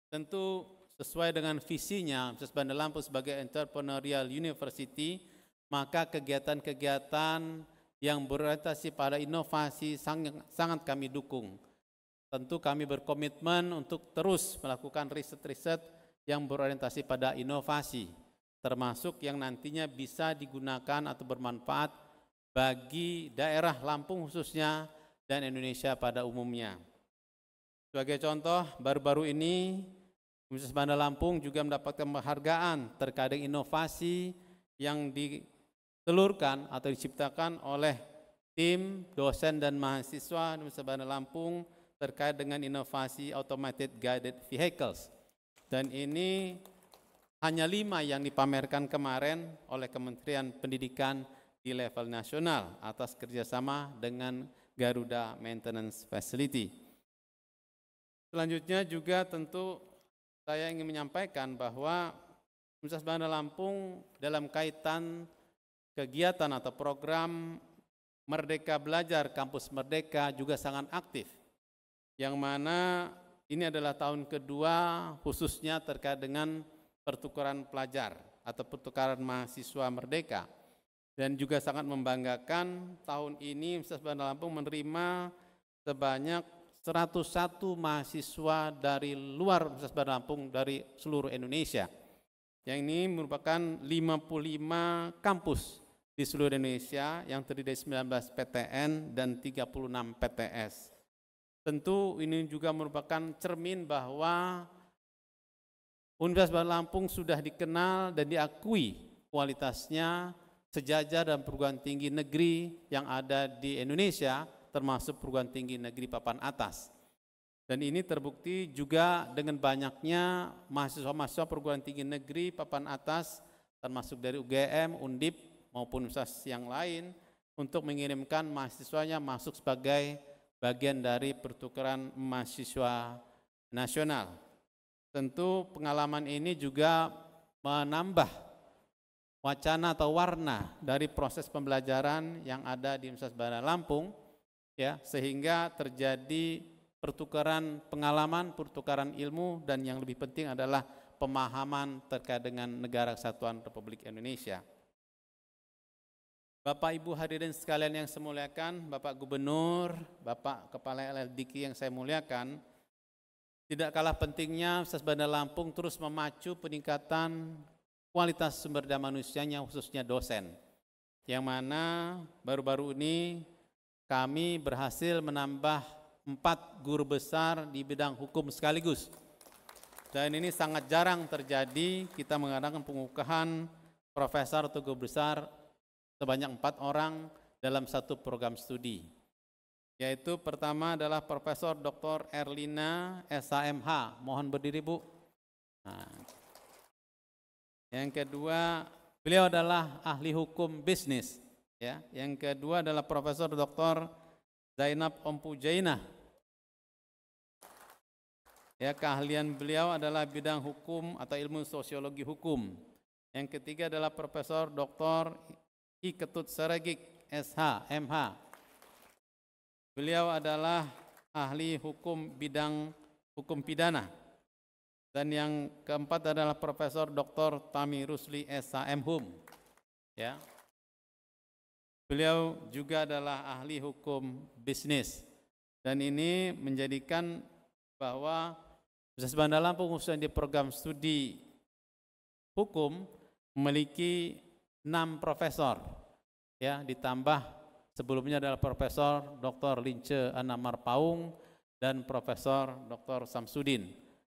tentu sesuai dengan visinya Universitas Bandar Lampung sebagai entrepreneurial university, maka kegiatan-kegiatan yang berorientasi pada inovasi sangat kami dukung. Tentu kami berkomitmen untuk terus melakukan riset-riset yang berorientasi pada inovasi, termasuk yang nantinya bisa digunakan atau bermanfaat bagi daerah Lampung khususnya dan Indonesia pada umumnya. Sebagai contoh, baru-baru ini Universitas Bandar Lampung juga mendapatkan penghargaan terkait inovasi yang ditelurkan atau diciptakan oleh tim dosen dan mahasiswa Universitas Bandar Lampung terkait dengan inovasi automated guided vehicles. Dan ini hanya 5 yang dipamerkan kemarin oleh Kementerian Pendidikan di level nasional atas kerjasama dengan Garuda Maintenance Facility. Selanjutnya juga tentu saya ingin menyampaikan bahwa Universitas Bandar Lampung dalam kaitan kegiatan atau program Merdeka Belajar Kampus Merdeka juga sangat aktif, yang mana ini adalah tahun kedua khususnya terkait dengan pertukaran pelajar atau pertukaran mahasiswa merdeka. Dan juga sangat membanggakan tahun ini Universitas Bandar Lampung menerima sebanyak 101 mahasiswa dari luar Universitas Bandar Lampung dari seluruh Indonesia. Yang ini merupakan 55 kampus di seluruh Indonesia yang terdiri dari 19 PTN dan 36 PTS. Tentu ini juga merupakan cermin bahwa Universitas Bandar Lampung sudah dikenal dan diakui kualitasnya sejajar dan perguruan tinggi negeri yang ada di Indonesia, termasuk perguruan tinggi negeri papan atas. Dan ini terbukti juga dengan banyaknya mahasiswa-mahasiswa perguruan tinggi negeri papan atas, termasuk dari UGM, Undip, maupun universitas yang lain, untuk mengirimkan mahasiswanya masuk sebagai bagian dari pertukaran mahasiswa nasional. Tentu pengalaman ini juga menambah wacana atau warna dari proses pembelajaran yang ada di Universitas Bandar Lampung, ya, sehingga terjadi pertukaran pengalaman, pertukaran ilmu, dan yang lebih penting adalah pemahaman terkait dengan Negara Kesatuan Republik Indonesia. Bapak Ibu hadirin sekalian yang saya muliakan, Bapak Gubernur, Bapak Kepala LLDIKI yang saya muliakan, tidak kalah pentingnya Universitas Bandar Lampung terus memacu peningkatan kualitas sumber daya manusianya, khususnya dosen. Yang mana baru-baru ini kami berhasil menambah 4 guru besar di bidang hukum sekaligus. Dan ini sangat jarang terjadi, kita mengadakan pengukuhan profesor atau guru besar sebanyak 4 orang dalam satu program studi. Yaitu pertama adalah Profesor Dr. Erlina SHMH, mohon berdiri Bu. Nah, yang kedua, beliau adalah ahli hukum bisnis. Ya, yang kedua adalah Profesor Dr. Zainab Ompujainah. Ya, keahlian beliau adalah bidang hukum atau ilmu sosiologi hukum. Yang ketiga adalah Profesor Dr. I Ketut Saregik SH MH. Beliau adalah ahli hukum bidang hukum pidana. Dan yang keempat adalah Profesor Dr. Tami Rusli SH MHum. Ya. Beliau juga adalah ahli hukum bisnis. Dan ini menjadikan bahwa Universitas Bandar Lampung khususnya di program studi hukum memiliki 6 profesor, ya, ditambah sebelumnya adalah Profesor Dr. Lince Anamar Paung dan Profesor Dr. Samsudin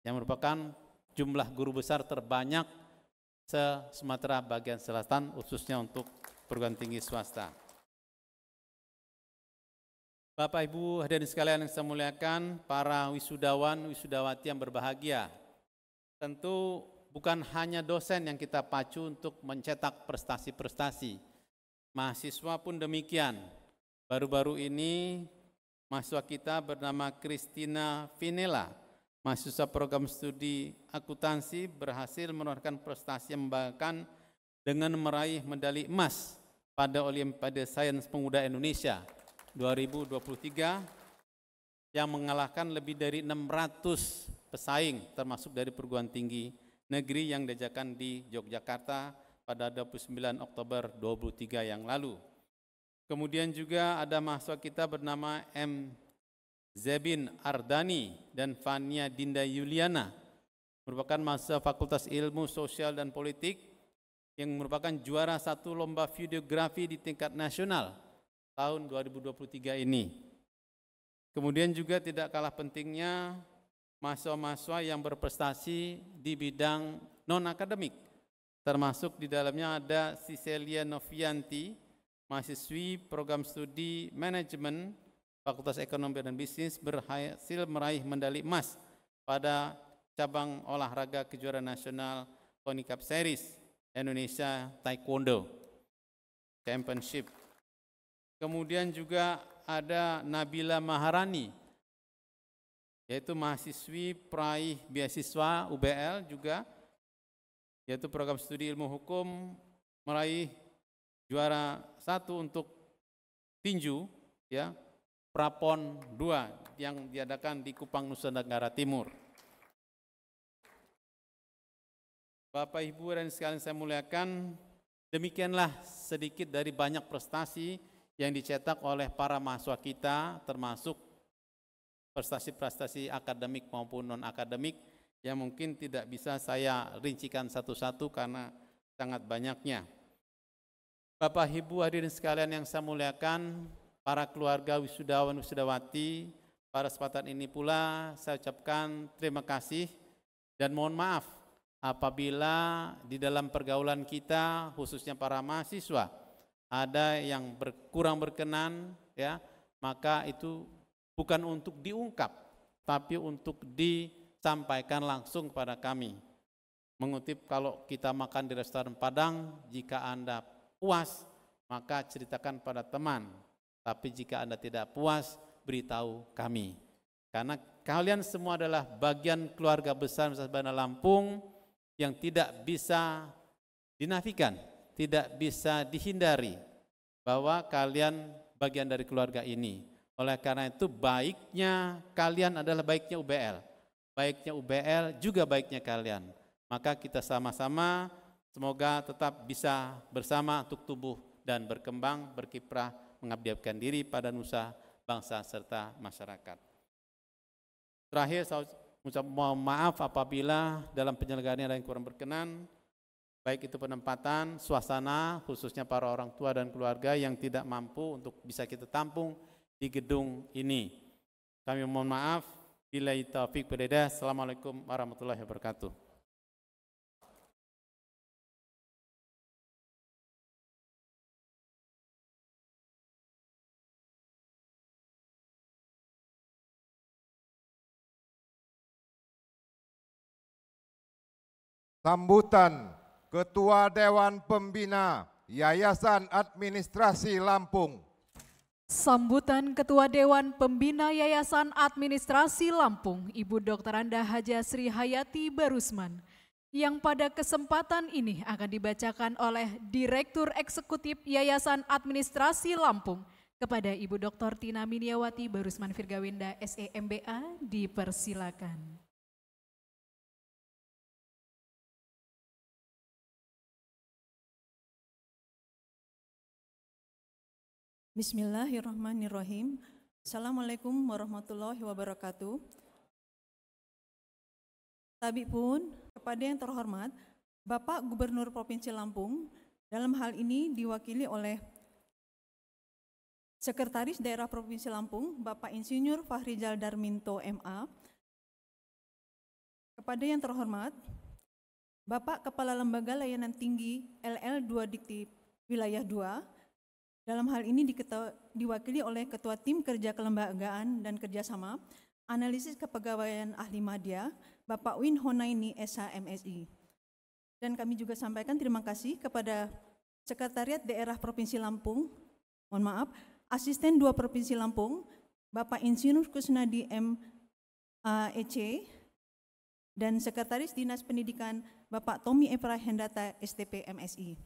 yang merupakan jumlah guru besar terbanyak se-Sumatera bagian selatan khususnya untuk perguruan tinggi swasta. Bapak Ibu hadirin sekalian yang saya muliakan, para wisudawan, wisudawati yang berbahagia, tentu bukan hanya dosen yang kita pacu untuk mencetak prestasi-prestasi. Mahasiswa pun demikian. Baru-baru ini mahasiswa kita bernama Christina Vinela, mahasiswa program studi akuntansi, berhasil menorehkan prestasi yang membanggakan dengan meraih medali emas pada Olimpiade Sains Pemuda Indonesia 2023 yang mengalahkan lebih dari 600 pesaing termasuk dari perguruan tinggi negeri yang diadakan di Yogyakarta pada 29 Oktober 2023 yang lalu. Kemudian juga ada mahasiswa kita bernama M. Zebin Ardani dan Fania Dinda Yuliana, merupakan mahasiswa Fakultas Ilmu Sosial dan Politik yang merupakan juara 1 lomba videografi di tingkat nasional tahun 2023 ini. Kemudian juga tidak kalah pentingnya mahasiswa-mahasiswa yang berprestasi di bidang non-akademik, termasuk di dalamnya ada Cicelia Novianti, mahasiswi program studi manajemen Fakultas Ekonomi dan Bisnis, berhasil meraih medali emas pada cabang olahraga kejuaraan nasional CONICAP Series Indonesia Taekwondo Championship. Kemudian juga ada Nabila Maharani, yaitu mahasiswi peraih beasiswa UBL juga, yaitu program studi ilmu hukum, meraih juara 1 untuk tinju, ya, Prapon 2 yang diadakan di Kupang, Nusa Tenggara Timur. Bapak Ibu dan sekalian saya muliakan, demikianlah sedikit dari banyak prestasi yang dicetak oleh para mahasiswa kita, termasuk prestasi-prestasi akademik maupun non-akademik yang mungkin tidak bisa saya rincikan satu-satu karena sangat banyaknya. Bapak Ibu hadirin sekalian yang saya muliakan, para keluarga wisudawan wisudawati, pada kesempatan ini pula saya ucapkan terima kasih dan mohon maaf apabila di dalam pergaulan kita, khususnya para mahasiswa, ada yang kurang berkenan, ya, maka itu bukan untuk diungkap, tapi untuk disampaikan langsung kepada kami. Mengutip, kalau kita makan di restoran Padang, jika Anda puas, maka ceritakan pada teman. Tapi jika Anda tidak puas, beritahu kami. Karena kalian semua adalah bagian keluarga besar Universitas Bandar Lampung yang tidak bisa dinafikan, tidak bisa dihindari bahwa kalian bagian dari keluarga ini. Oleh karena itu baiknya kalian adalah baiknya UBL. Baiknya UBL juga baiknya kalian. Maka kita sama-sama semoga tetap bisa bersama untuk tumbuh dan berkembang, berkiprah, mengabdikan diri pada nusa, bangsa, serta masyarakat. Terakhir saya mohon maaf apabila dalam penyelenggaraan ada yang kurang berkenan, baik itu penempatan, suasana, khususnya para orang tua dan keluarga yang tidak mampu untuk bisa kita tampung di gedung ini. Kami mohon maaf. Billahi taufiq wal hidayah. Assalamualaikum warahmatullahi wabarakatuh. Sambutan Ketua Dewan Pembina Yayasan Administrasi Lampung. Sambutan Ketua Dewan Pembina Yayasan Administrasi Lampung, Ibu Dr. Anda Haja Sri Hayati Barusman, yang pada kesempatan ini akan dibacakan oleh Direktur Eksekutif Yayasan Administrasi Lampung kepada Ibu Dr. Tina Miniawati Barusman Virgawinda SEMBA, dipersilakan. Bismillahirrahmanirrahim. Assalamualaikum warahmatullahi wabarakatuh. Tabi pun kepada yang terhormat Bapak Gubernur Provinsi Lampung, dalam hal ini diwakili oleh Sekretaris Daerah Provinsi Lampung, Bapak Insinyur Fahrizal Darminto MA. Kepada yang terhormat Bapak Kepala Lembaga Layanan Tinggi LL2 Dikti Wilayah 2, dalam hal ini diwakili oleh Ketua Tim Kerja Kelembagaan dan Kerjasama, Analisis Kepegawaian Ahli Madya, Bapak Win Honaini SH MSI. Dan kami juga sampaikan terima kasih kepada Sekretariat Daerah Provinsi Lampung, mohon maaf, Asisten 2 Provinsi Lampung, Bapak Insinyur Kusnadi M.A.E.C. dan Sekretaris Dinas Pendidikan, Bapak Tommy Efra Hendata STP MSI.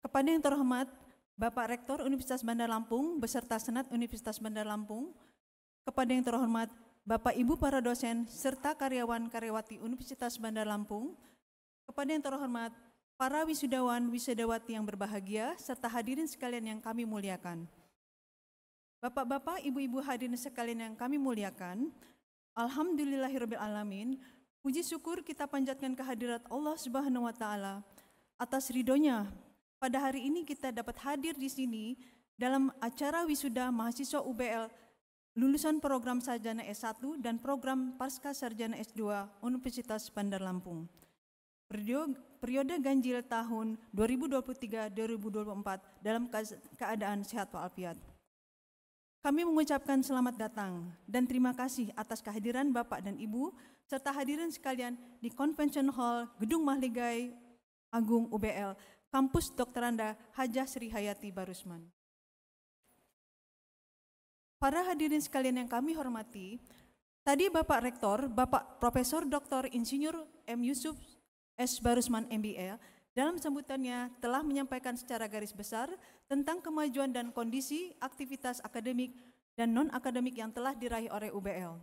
Kepada yang terhormat Bapak Rektor Universitas Bandar Lampung beserta Senat Universitas Bandar Lampung, kepada yang terhormat Bapak Ibu para dosen serta karyawan-karyawati Universitas Bandar Lampung, kepada yang terhormat para wisudawan wisudawati yang berbahagia serta hadirin sekalian yang kami muliakan. Bapak-bapak, ibu-ibu hadirin sekalian yang kami muliakan, alhamdulillahirabbil alamin, puji syukur kita panjatkan kehadirat Allah Subhanahu wa taala atas ridhonya. Pada hari ini kita dapat hadir di sini dalam acara wisuda mahasiswa UBL lulusan program Sarjana S1 dan program Pasca Sarjana S2 Universitas Bandar Lampung. Periode ganjil tahun 2023-2024 dalam keadaan sehat walafiat. Kami mengucapkan selamat datang dan terima kasih atas kehadiran Bapak dan Ibu serta hadirin sekalian di Convention Hall Gedung Mahligai Agung UBL Kampus Dr. Anda Haja Sri Hayati Barusman. Para hadirin sekalian yang kami hormati, tadi Bapak Rektor, Bapak Profesor Dr. Insinyur M. Yusuf S. Barusman MBA, dalam sambutannya telah menyampaikan secara garis besar tentang kemajuan dan kondisi aktivitas akademik dan non-akademik yang telah diraih oleh UBL,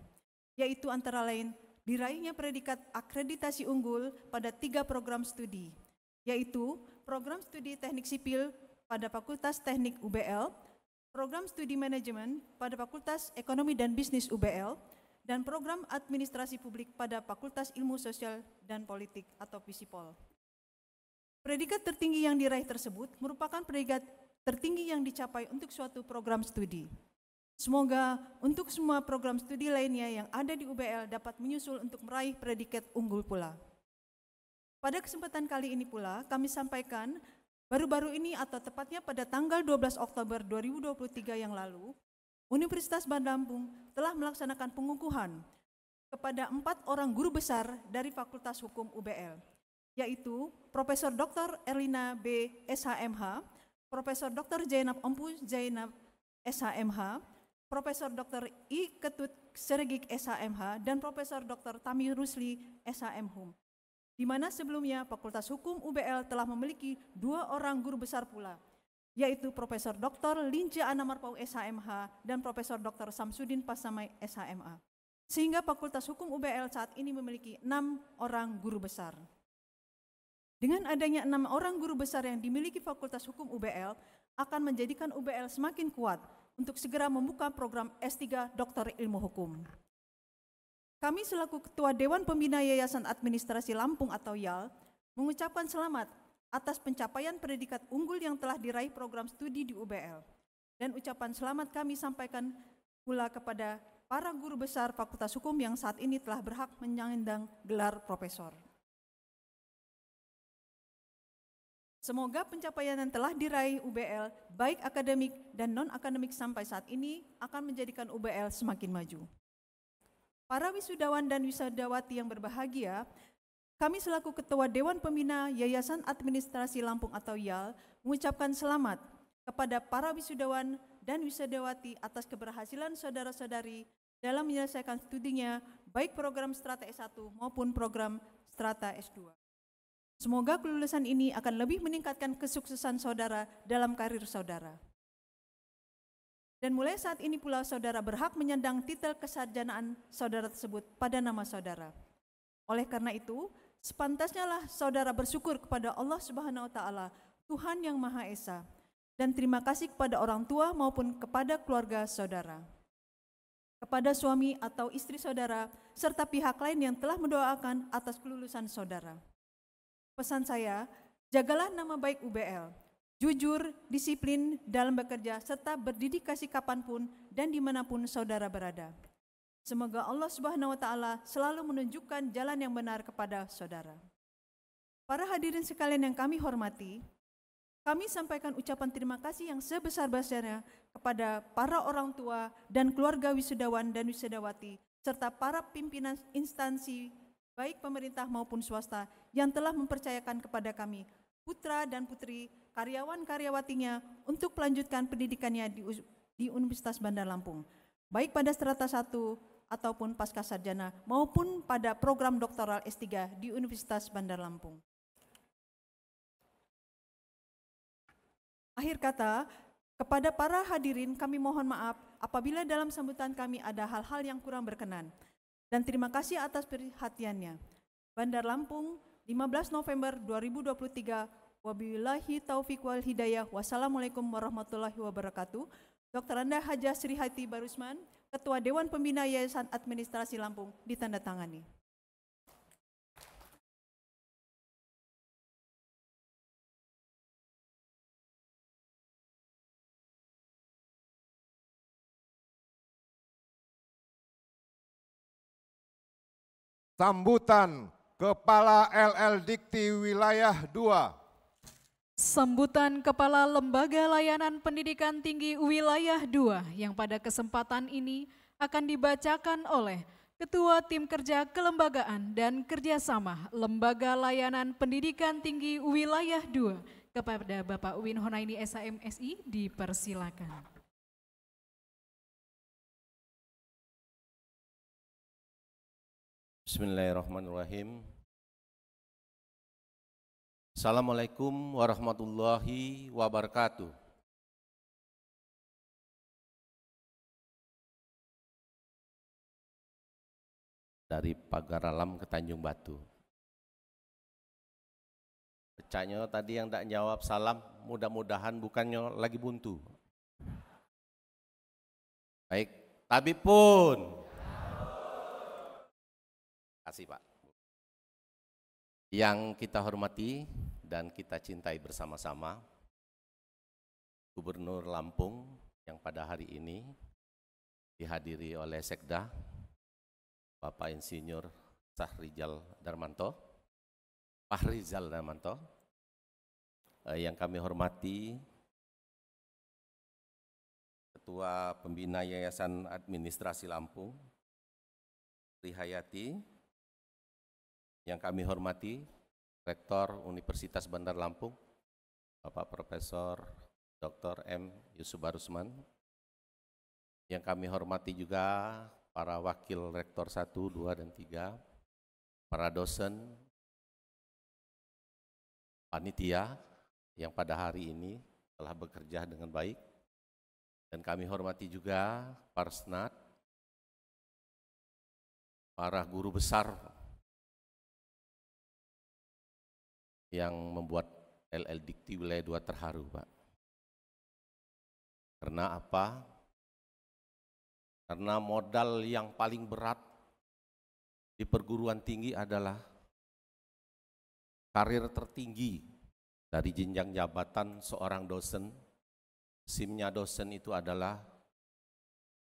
yaitu antara lain diraihnya predikat akreditasi unggul pada 3 program studi, yaitu program studi teknik sipil pada Fakultas Teknik UBL, program studi manajemen pada Fakultas Ekonomi dan Bisnis UBL, dan program administrasi publik pada Fakultas Ilmu Sosial dan Politik atau FISIPOL. Predikat tertinggi yang diraih tersebut merupakan predikat tertinggi yang dicapai untuk suatu program studi. Semoga untuk semua program studi lainnya yang ada di UBL dapat menyusul untuk meraih predikat unggul pula. Pada kesempatan kali ini pula kami sampaikan baru-baru ini atau tepatnya pada tanggal 12 Oktober 2023 yang lalu, Universitas Bandar Lampung telah melaksanakan pengukuhan kepada 4 orang guru besar dari Fakultas Hukum UBL, yaitu Profesor Dr. Erlina B. SHMH, Profesor Dr. Zainab Ompu Zainab SHMH, Profesor Dr. I. Ketut Seregik SHMH, dan Profesor Dr. Tami Rusli SHMHum. Di mana sebelumnya Fakultas Hukum UBL telah memiliki 2 orang guru besar pula, yaitu Profesor Dr. Linja Anamarpau SHMH dan Profesor Dr. Samsudin Pasamai SHMA. Sehingga Fakultas Hukum UBL saat ini memiliki 6 orang guru besar. Dengan adanya 6 orang guru besar yang dimiliki Fakultas Hukum UBL akan menjadikan UBL semakin kuat untuk segera membuka program S3 Doktor Ilmu Hukum. Kami selaku Ketua Dewan Pembina Yayasan Administrasi Lampung atau YAL mengucapkan selamat atas pencapaian predikat unggul yang telah diraih program studi di UBL. Dan ucapan selamat kami sampaikan pula kepada para guru besar Fakultas Hukum yang saat ini telah berhak menyandang gelar profesor. Semoga pencapaian yang telah diraih UBL, baik akademik dan non-akademik sampai saat ini, akan menjadikan UBL semakin maju. Para wisudawan dan wisudawati yang berbahagia, kami selaku Ketua Dewan Pembina Yayasan Administrasi Lampung atau YAL mengucapkan selamat kepada para wisudawan dan wisudawati atas keberhasilan saudara-saudari dalam menyelesaikan studinya, baik program Strata S1 maupun program Strata S2. Semoga kelulusan ini akan lebih meningkatkan kesuksesan saudara dalam karir saudara. Dan mulai saat ini pula saudara berhak menyandang titel kesarjanaan saudara tersebut pada nama saudara. Oleh karena itu, sepantasnya lah saudara bersyukur kepada Allah Subhanahu wa Ta'ala, Tuhan yang Maha Esa, dan terima kasih kepada orang tua maupun kepada keluarga saudara, kepada suami atau istri saudara, serta pihak lain yang telah mendoakan atas kelulusan saudara. Pesan saya, jagalah nama baik UBL, jujur, disiplin dalam bekerja, serta berdedikasi kapanpun dan dimanapun saudara berada. Semoga Allah Subhanahu wa Ta'ala selalu menunjukkan jalan yang benar kepada saudara. Para hadirin sekalian yang kami hormati, kami sampaikan ucapan terima kasih yang sebesar-besarnya kepada para orang tua dan keluarga wisudawan dan wisudawati, serta para pimpinan instansi baik pemerintah maupun swasta yang telah mempercayakan kepada kami, putra dan putri, karyawan-karyawatinya untuk melanjutkan pendidikannya di Universitas Bandar Lampung, baik pada strata 1 ataupun pasca sarjana maupun pada program doktoral S3 di Universitas Bandar Lampung. Akhir kata, kepada para hadirin kami mohon maaf apabila dalam sambutan kami ada hal-hal yang kurang berkenan. Dan terima kasih atas perhatiannya. Bandar Lampung, 15 November 2023, wabillahi taufiq wal hidayah, wassalamualaikum warahmatullahi wabarakatuh. Dr. Anda Hajah Sri Hati Barusman, Ketua Dewan Pembina Yayasan Administrasi Lampung, ditandatangani. Sambutan Kepala LL Dikti Wilayah 2. Sambutan Kepala Lembaga Layanan Pendidikan Tinggi Wilayah 2 yang pada kesempatan ini akan dibacakan oleh Ketua Tim Kerja Kelembagaan dan Kerjasama Lembaga Layanan Pendidikan Tinggi Wilayah 2 kepada Bapak Uwin Honaini SHMSI, dipersilakan. Bismillahirrahmanirrahim. Assalamualaikum warahmatullahi wabarakatuh. Dari Pagar Alam ke Tanjung Batu. Pecahnya tadi yang tak jawab salam, mudah-mudahan bukannya lagi buntu. Baik, tapi pun. Kasih Pak. Yang kita hormati dan kita cintai bersama-sama, Gubernur Lampung yang pada hari ini dihadiri oleh Sekda, Bapak Insinyur Sahrizal Darmanto, Pak Rizal Darmanto, yang kami hormati Ketua Pembina Yayasan Administrasi Lampung, Sri Hayati, yang kami hormati Rektor Universitas Bandar Lampung, Bapak Profesor Dr. M. Yusuf Barusman, yang kami hormati juga para Wakil Rektor 1, 2, dan 3, para dosen, panitia yang pada hari ini telah bekerja dengan baik. Dan kami hormati juga para senat, para guru besar yang membuat LL Dikti Wilayah 2 terharu, Pak. Karena apa? Karena modal yang paling berat di perguruan tinggi adalah karir tertinggi dari jenjang jabatan seorang dosen. SIM-nya dosen itu adalah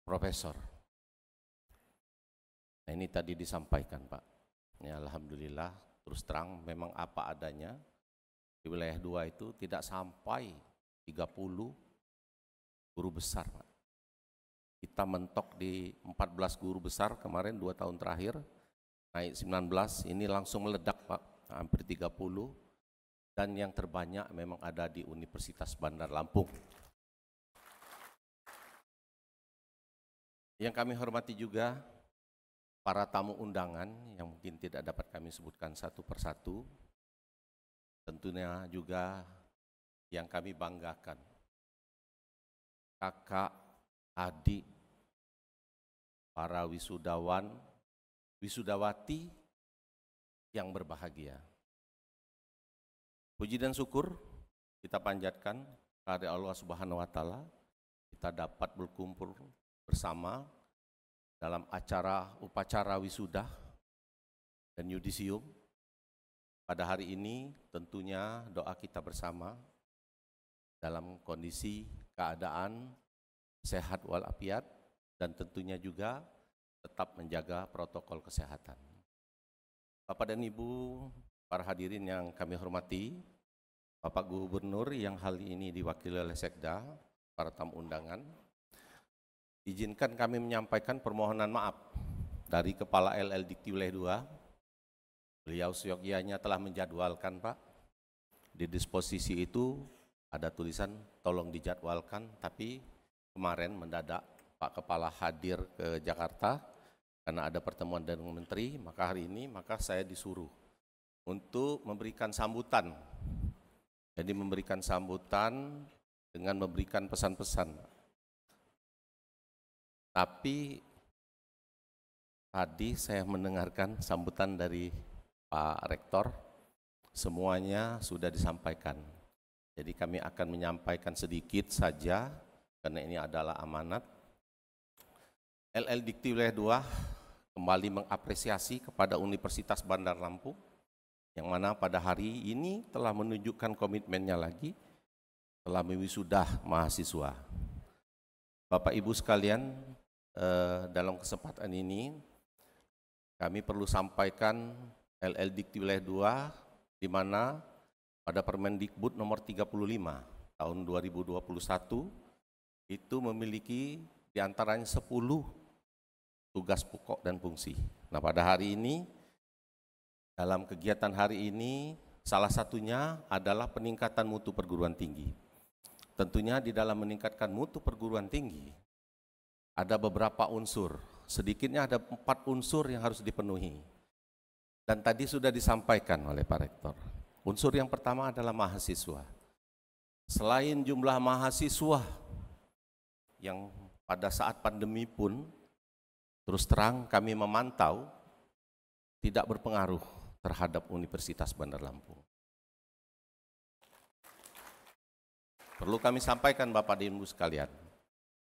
profesor. Nah, ini tadi disampaikan, Pak. Ya, alhamdulillah, terus terang memang apa adanya. Di wilayah 2 itu tidak sampai 30 guru besar, Pak. Kita mentok di 14 guru besar kemarin 2 tahun terakhir, naik 19, ini langsung meledak, Pak, hampir 30, dan yang terbanyak memang ada di Universitas Bandar Lampung. Yang kami hormati juga para tamu undangan yang mungkin tidak dapat kami sebutkan satu persatu, tentunya juga yang kami banggakan, kakak, adik, para wisudawan, wisudawati yang berbahagia. Puji dan syukur kita panjatkan kepada Allah Subhanahu wa Ta'ala, kita dapat berkumpul bersama dalam upacara wisuda dan yudisium. Pada hari ini tentunya doa kita bersama dalam kondisi keadaan sehat walafiat dan tentunya juga tetap menjaga protokol kesehatan. Bapak dan Ibu, para hadirin yang kami hormati, Bapak Gubernur yang kali ini diwakili oleh Sekda, para tamu undangan, izinkan kami menyampaikan permohonan maaf dari Kepala LL Dikti Wilayah 2. Beliau seyogyanya telah menjadwalkan, Pak. Di disposisi itu ada tulisan tolong dijadwalkan, tapi kemarin mendadak Pak Kepala hadir ke Jakarta karena ada pertemuan dengan Menteri, maka hari ini saya disuruh untuk memberikan sambutan. Jadi memberikan sambutan dengan memberikan pesan-pesan. Tapi tadi saya mendengarkan sambutan dari Pak Rektor, semuanya sudah disampaikan. Jadi kami akan menyampaikan sedikit saja, karena ini adalah amanat. LL Dikti Wilayah 2 kembali mengapresiasi kepada Universitas Bandar Lampung, yang mana pada hari ini telah menunjukkan komitmennya lagi, telah mewisudah mahasiswa. Bapak Ibu sekalian, dalam kesempatan ini kami perlu sampaikan LL Dikti Wilayah 2 di mana pada Permendikbud nomor 35 tahun 2021 itu memiliki diantaranya 10 tugas pokok dan fungsi. Nah, pada hari ini, dalam kegiatan hari ini, salah satunya adalah peningkatan mutu perguruan tinggi. Tentunya di dalam meningkatkan mutu perguruan tinggi, ada beberapa unsur, sedikitnya ada 4 unsur yang harus dipenuhi. Dan tadi sudah disampaikan oleh Pak Rektor. Unsur yang pertama adalah mahasiswa. Selain jumlah mahasiswa yang pada saat pandemi pun, terus terang kami memantau, tidak berpengaruh terhadap Universitas Bandar Lampung. Perlu kami sampaikan Bapak dan Ibu sekalian,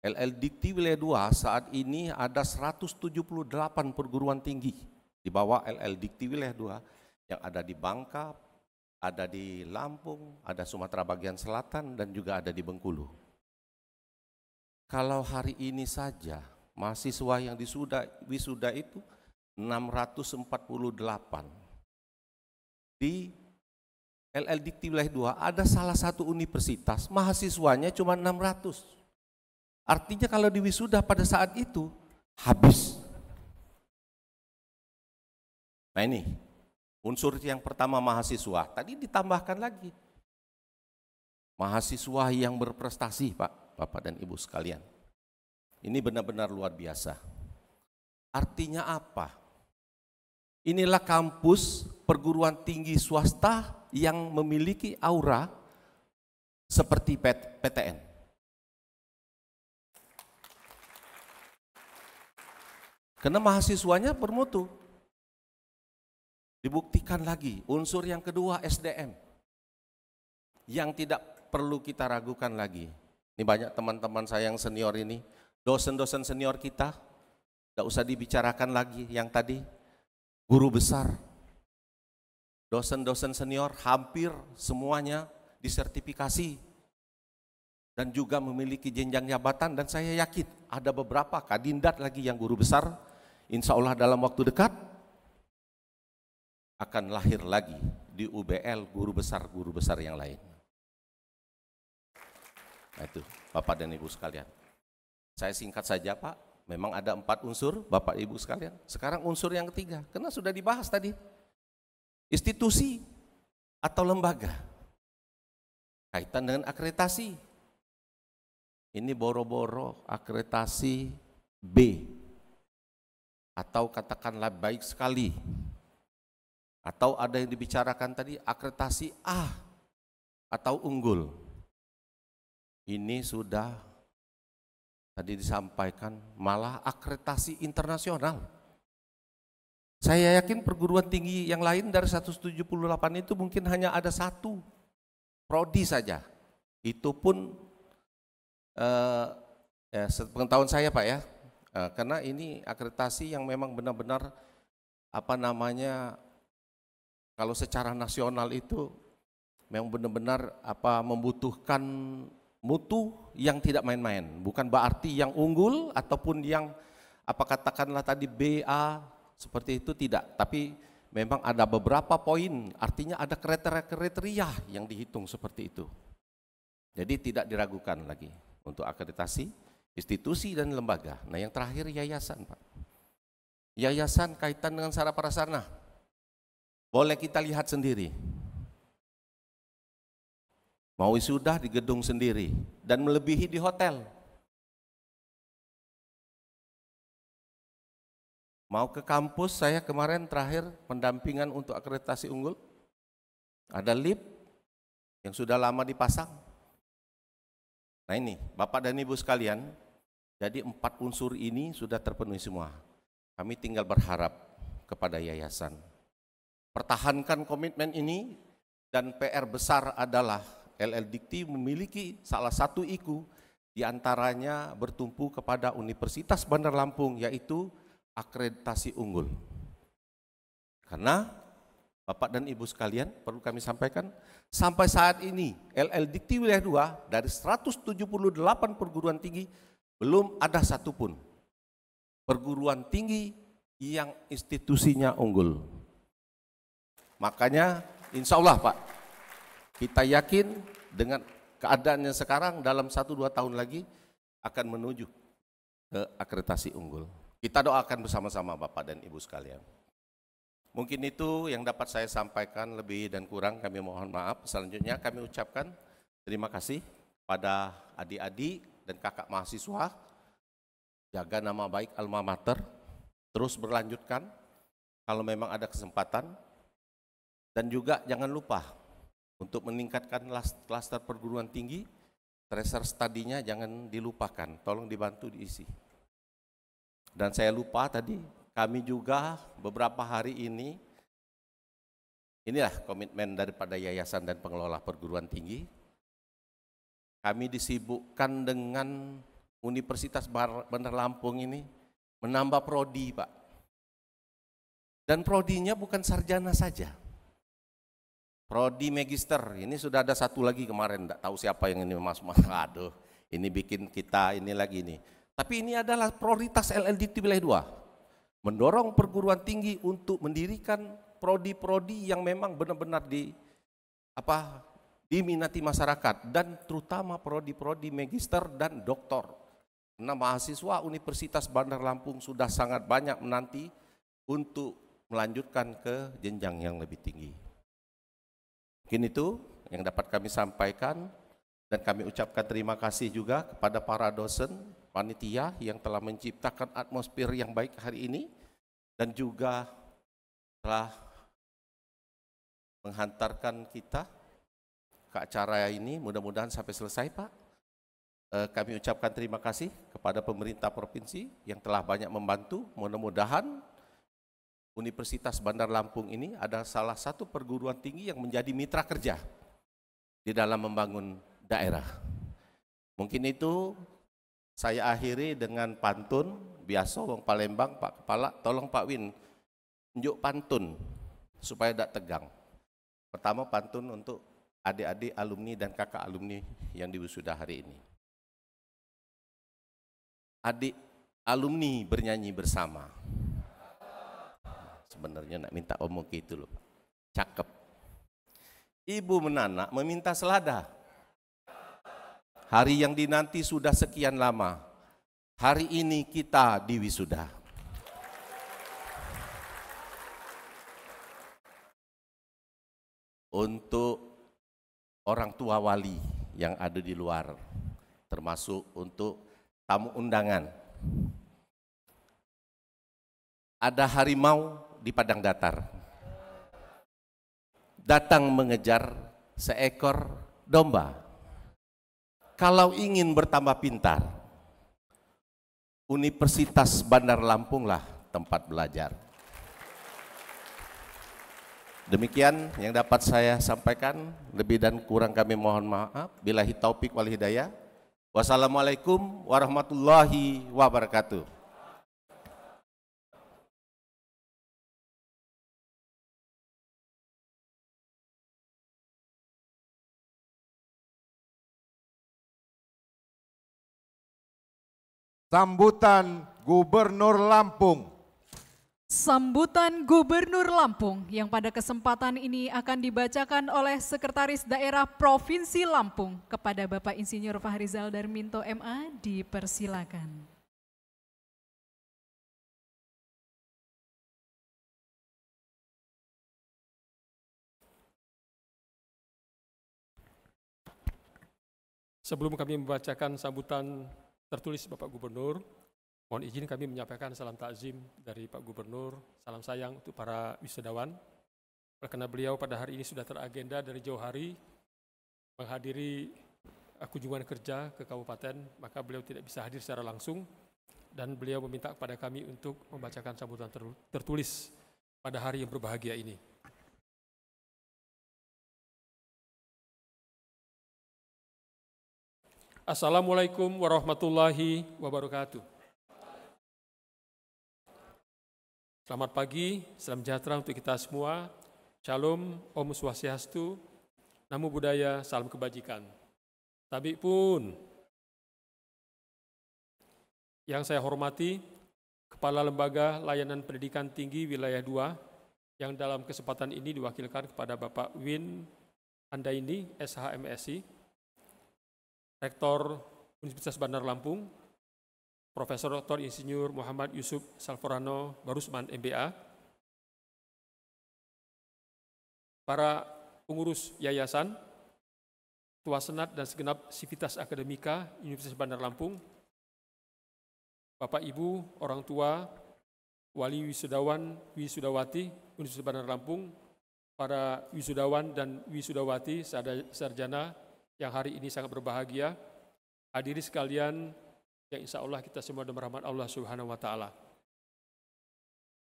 LL Dikti Wilayah 2 saat ini ada 178 perguruan tinggi di bawah LL Dikti Wilayah 2 yang ada di Bangka, ada di Lampung, ada Sumatera bagian selatan, dan juga ada di Bengkulu. Kalau hari ini saja mahasiswa yang wisuda itu 648. Di LL Dikti Wilayah 2 ada salah satu universitas mahasiswanya cuma 600. Artinya kalau di wisuda pada saat itu habis. Nah, ini unsur yang pertama mahasiswa. Tadi ditambahkan lagi mahasiswa yang berprestasi, Pak, Bapak dan Ibu sekalian. Ini benar-benar luar biasa. Artinya apa? Inilah kampus perguruan tinggi swasta yang memiliki aura seperti PTN. Karena mahasiswanya bermutu. Dibuktikan lagi, unsur yang kedua SDM. Yang tidak perlu kita ragukan lagi. Ini banyak teman-teman saya yang senior ini, dosen-dosen senior kita, tidak usah dibicarakan lagi yang tadi, guru besar. Dosen-dosen senior hampir semuanya disertifikasi dan juga memiliki jenjang jabatan, dan saya yakin ada beberapa kadindat lagi yang guru besar, insya Allah dalam waktu dekat akan lahir lagi di UBL guru besar yang lain. Nah itu Bapak dan Ibu sekalian. Saya singkat saja Pak, memang ada 4 unsur Bapak Ibu sekalian. Sekarang unsur yang ketiga, karena sudah dibahas tadi. Institusi atau lembaga. Kaitan dengan akreditasi. Ini boro-boro akreditasi B. Atau katakanlah baik sekali. Atau ada yang dibicarakan tadi akreditasi A atau unggul. Ini sudah tadi disampaikan malah akreditasi internasional. Saya yakin perguruan tinggi yang lain dari 178 itu mungkin hanya ada 1 prodi saja. Itu pun sepengetahuan saya Pak ya, karena ini akreditasi yang memang benar-benar kalau secara nasional itu memang benar-benar membutuhkan mutu yang tidak main-main, bukan berarti yang unggul ataupun yang katakanlah tadi BA seperti itu, tidak, tapi memang ada beberapa poin, artinya ada kriteria yang dihitung seperti itu. Jadi tidak diragukan lagi untuk akreditasi, institusi dan lembaga. Nah yang terakhir yayasan Pak. Yayasan kaitan dengan sarana prasarana. Boleh kita lihat sendiri. Mau wisuda di gedung sendiri dan melebihi di hotel. Mau ke kampus, saya kemarin terakhir pendampingan untuk akreditasi unggul. Ada lift yang sudah lama dipasang. Nah ini Bapak dan Ibu sekalian, jadi 4 unsur ini sudah terpenuhi semua. Kami tinggal berharap kepada yayasan. Pertahankan komitmen ini, dan PR besar adalah LL Dikti memiliki salah satu IKU diantaranya bertumpu kepada Universitas Bandar Lampung, yaitu akreditasi unggul. Karena Bapak dan Ibu sekalian perlu kami sampaikan, sampai saat ini LL Dikti Wilayah 2 dari 178 perguruan tinggi belum ada satupun perguruan tinggi yang institusinya unggul. Makanya insya Allah Pak, kita yakin dengan keadaannya sekarang dalam 1-2 tahun lagi akan menuju ke akreditasi unggul. Kita doakan bersama-sama Bapak dan Ibu sekalian. Mungkin itu yang dapat saya sampaikan, lebih dan kurang kami mohon maaf. Selanjutnya kami ucapkan terima kasih pada adik-adik dan kakak mahasiswa. Jaga nama baik alma mater, terus berlanjutkan kalau memang ada kesempatan. Dan juga jangan lupa untuk meningkatkan klaster perguruan tinggi, tracer studinya jangan dilupakan, tolong dibantu diisi. Dan saya lupa tadi, kami juga beberapa hari ini, inilah komitmen daripada yayasan dan pengelola perguruan tinggi, kami disibukkan dengan Universitas Bandar Lampung ini menambah prodi Pak. Dan prodinya bukan sarjana saja. Prodi Magister, ini sudah ada satu lagi kemarin, tidak tahu siapa yang ini masuk. Aduh, ini bikin kita ini lagi nih. Tapi ini adalah prioritas LL Dikti Wilayah 2. Mendorong perguruan tinggi untuk mendirikan prodi-prodi yang memang benar-benar diminati masyarakat, dan terutama prodi-prodi Magister dan Doktor. Karena mahasiswa Universitas Bandar Lampung sudah sangat banyak menanti untuk melanjutkan ke jenjang yang lebih tinggi. Mungkin itu yang dapat kami sampaikan, dan kami ucapkan terima kasih juga kepada para dosen, panitia yang telah menciptakan atmosfer yang baik hari ini, dan juga telah menghantarkan kita membuka acara ini, mudah-mudahan sampai selesai Pak. Kami ucapkan terima kasih kepada pemerintah provinsi yang telah banyak membantu. Mudah-mudahan Universitas Bandar Lampung ini adalah salah satu perguruan tinggi yang menjadi mitra kerja di dalam membangun daerah. Mungkin itu saya akhiri dengan pantun. Biasa wong Palembang, Pak Kepala, tolong Pak Win, unjuk pantun supaya tidak tegang. Pertama pantun untuk adik-adik alumni dan kakak alumni yang diwisuda hari ini. Adik alumni bernyanyi bersama. Sebenarnya nak minta omong gitu loh. Cakep. Ibu menanak meminta selada. Hari yang dinanti sudah sekian lama. Hari ini kita diwisuda. Untuk orang tua wali yang ada di luar, termasuk untuk tamu undangan. Ada harimau di padang datar, datang mengejar seekor domba. Kalau ingin bertambah pintar, Universitas Bandar Lampunglah tempat belajar. Demikian yang dapat saya sampaikan, lebih dan kurang kami mohon maaf. Billahi taufik wal hidayah. Wassalamualaikum warahmatullahi wabarakatuh. Sambutan Gubernur Lampung. Sambutan Gubernur Lampung yang pada kesempatan ini akan dibacakan oleh Sekretaris Daerah Provinsi Lampung kepada Bapak Insinyur Fahrizal Darminto MA, dipersilakan. Sebelum kami membacakan sambutan tertulis Bapak Gubernur, mohon izin kami menyampaikan salam takzim dari Pak Gubernur, salam sayang untuk para wisudawan. Karena beliau pada hari ini sudah teragenda dari jauh hari menghadiri kunjungan kerja ke kabupaten, maka beliau tidak bisa hadir secara langsung dan beliau meminta kepada kami untuk membacakan sambutan tertulis pada hari yang berbahagia ini. Assalamualaikum warahmatullahi wabarakatuh. Selamat pagi, salam sejahtera untuk kita semua. Shalom, Om Swastiastu, Namo Buddhaya, salam kebajikan. Tabi pun, yang saya hormati, Kepala Lembaga Layanan Pendidikan Tinggi Wilayah 2, yang dalam kesempatan ini diwakilkan kepada Bapak Win Andaini, SHMSI, Rektor Universitas Bandar Lampung, Profesor Dr. Insinyur Muhammad Yusuf Salforano Barusman MBA, para pengurus yayasan, Ketua Senat dan segenap sivitas akademika Universitas Bandar Lampung, Bapak Ibu, orang tua, wali wisudawan, wisudawati Universitas Bandar Lampung, para wisudawan dan wisudawati sarjana yang hari ini sangat berbahagia, hadirin sekalian yang insya Allah kita semua dalam rahmat Allah Subhanahu wa Ta'ala.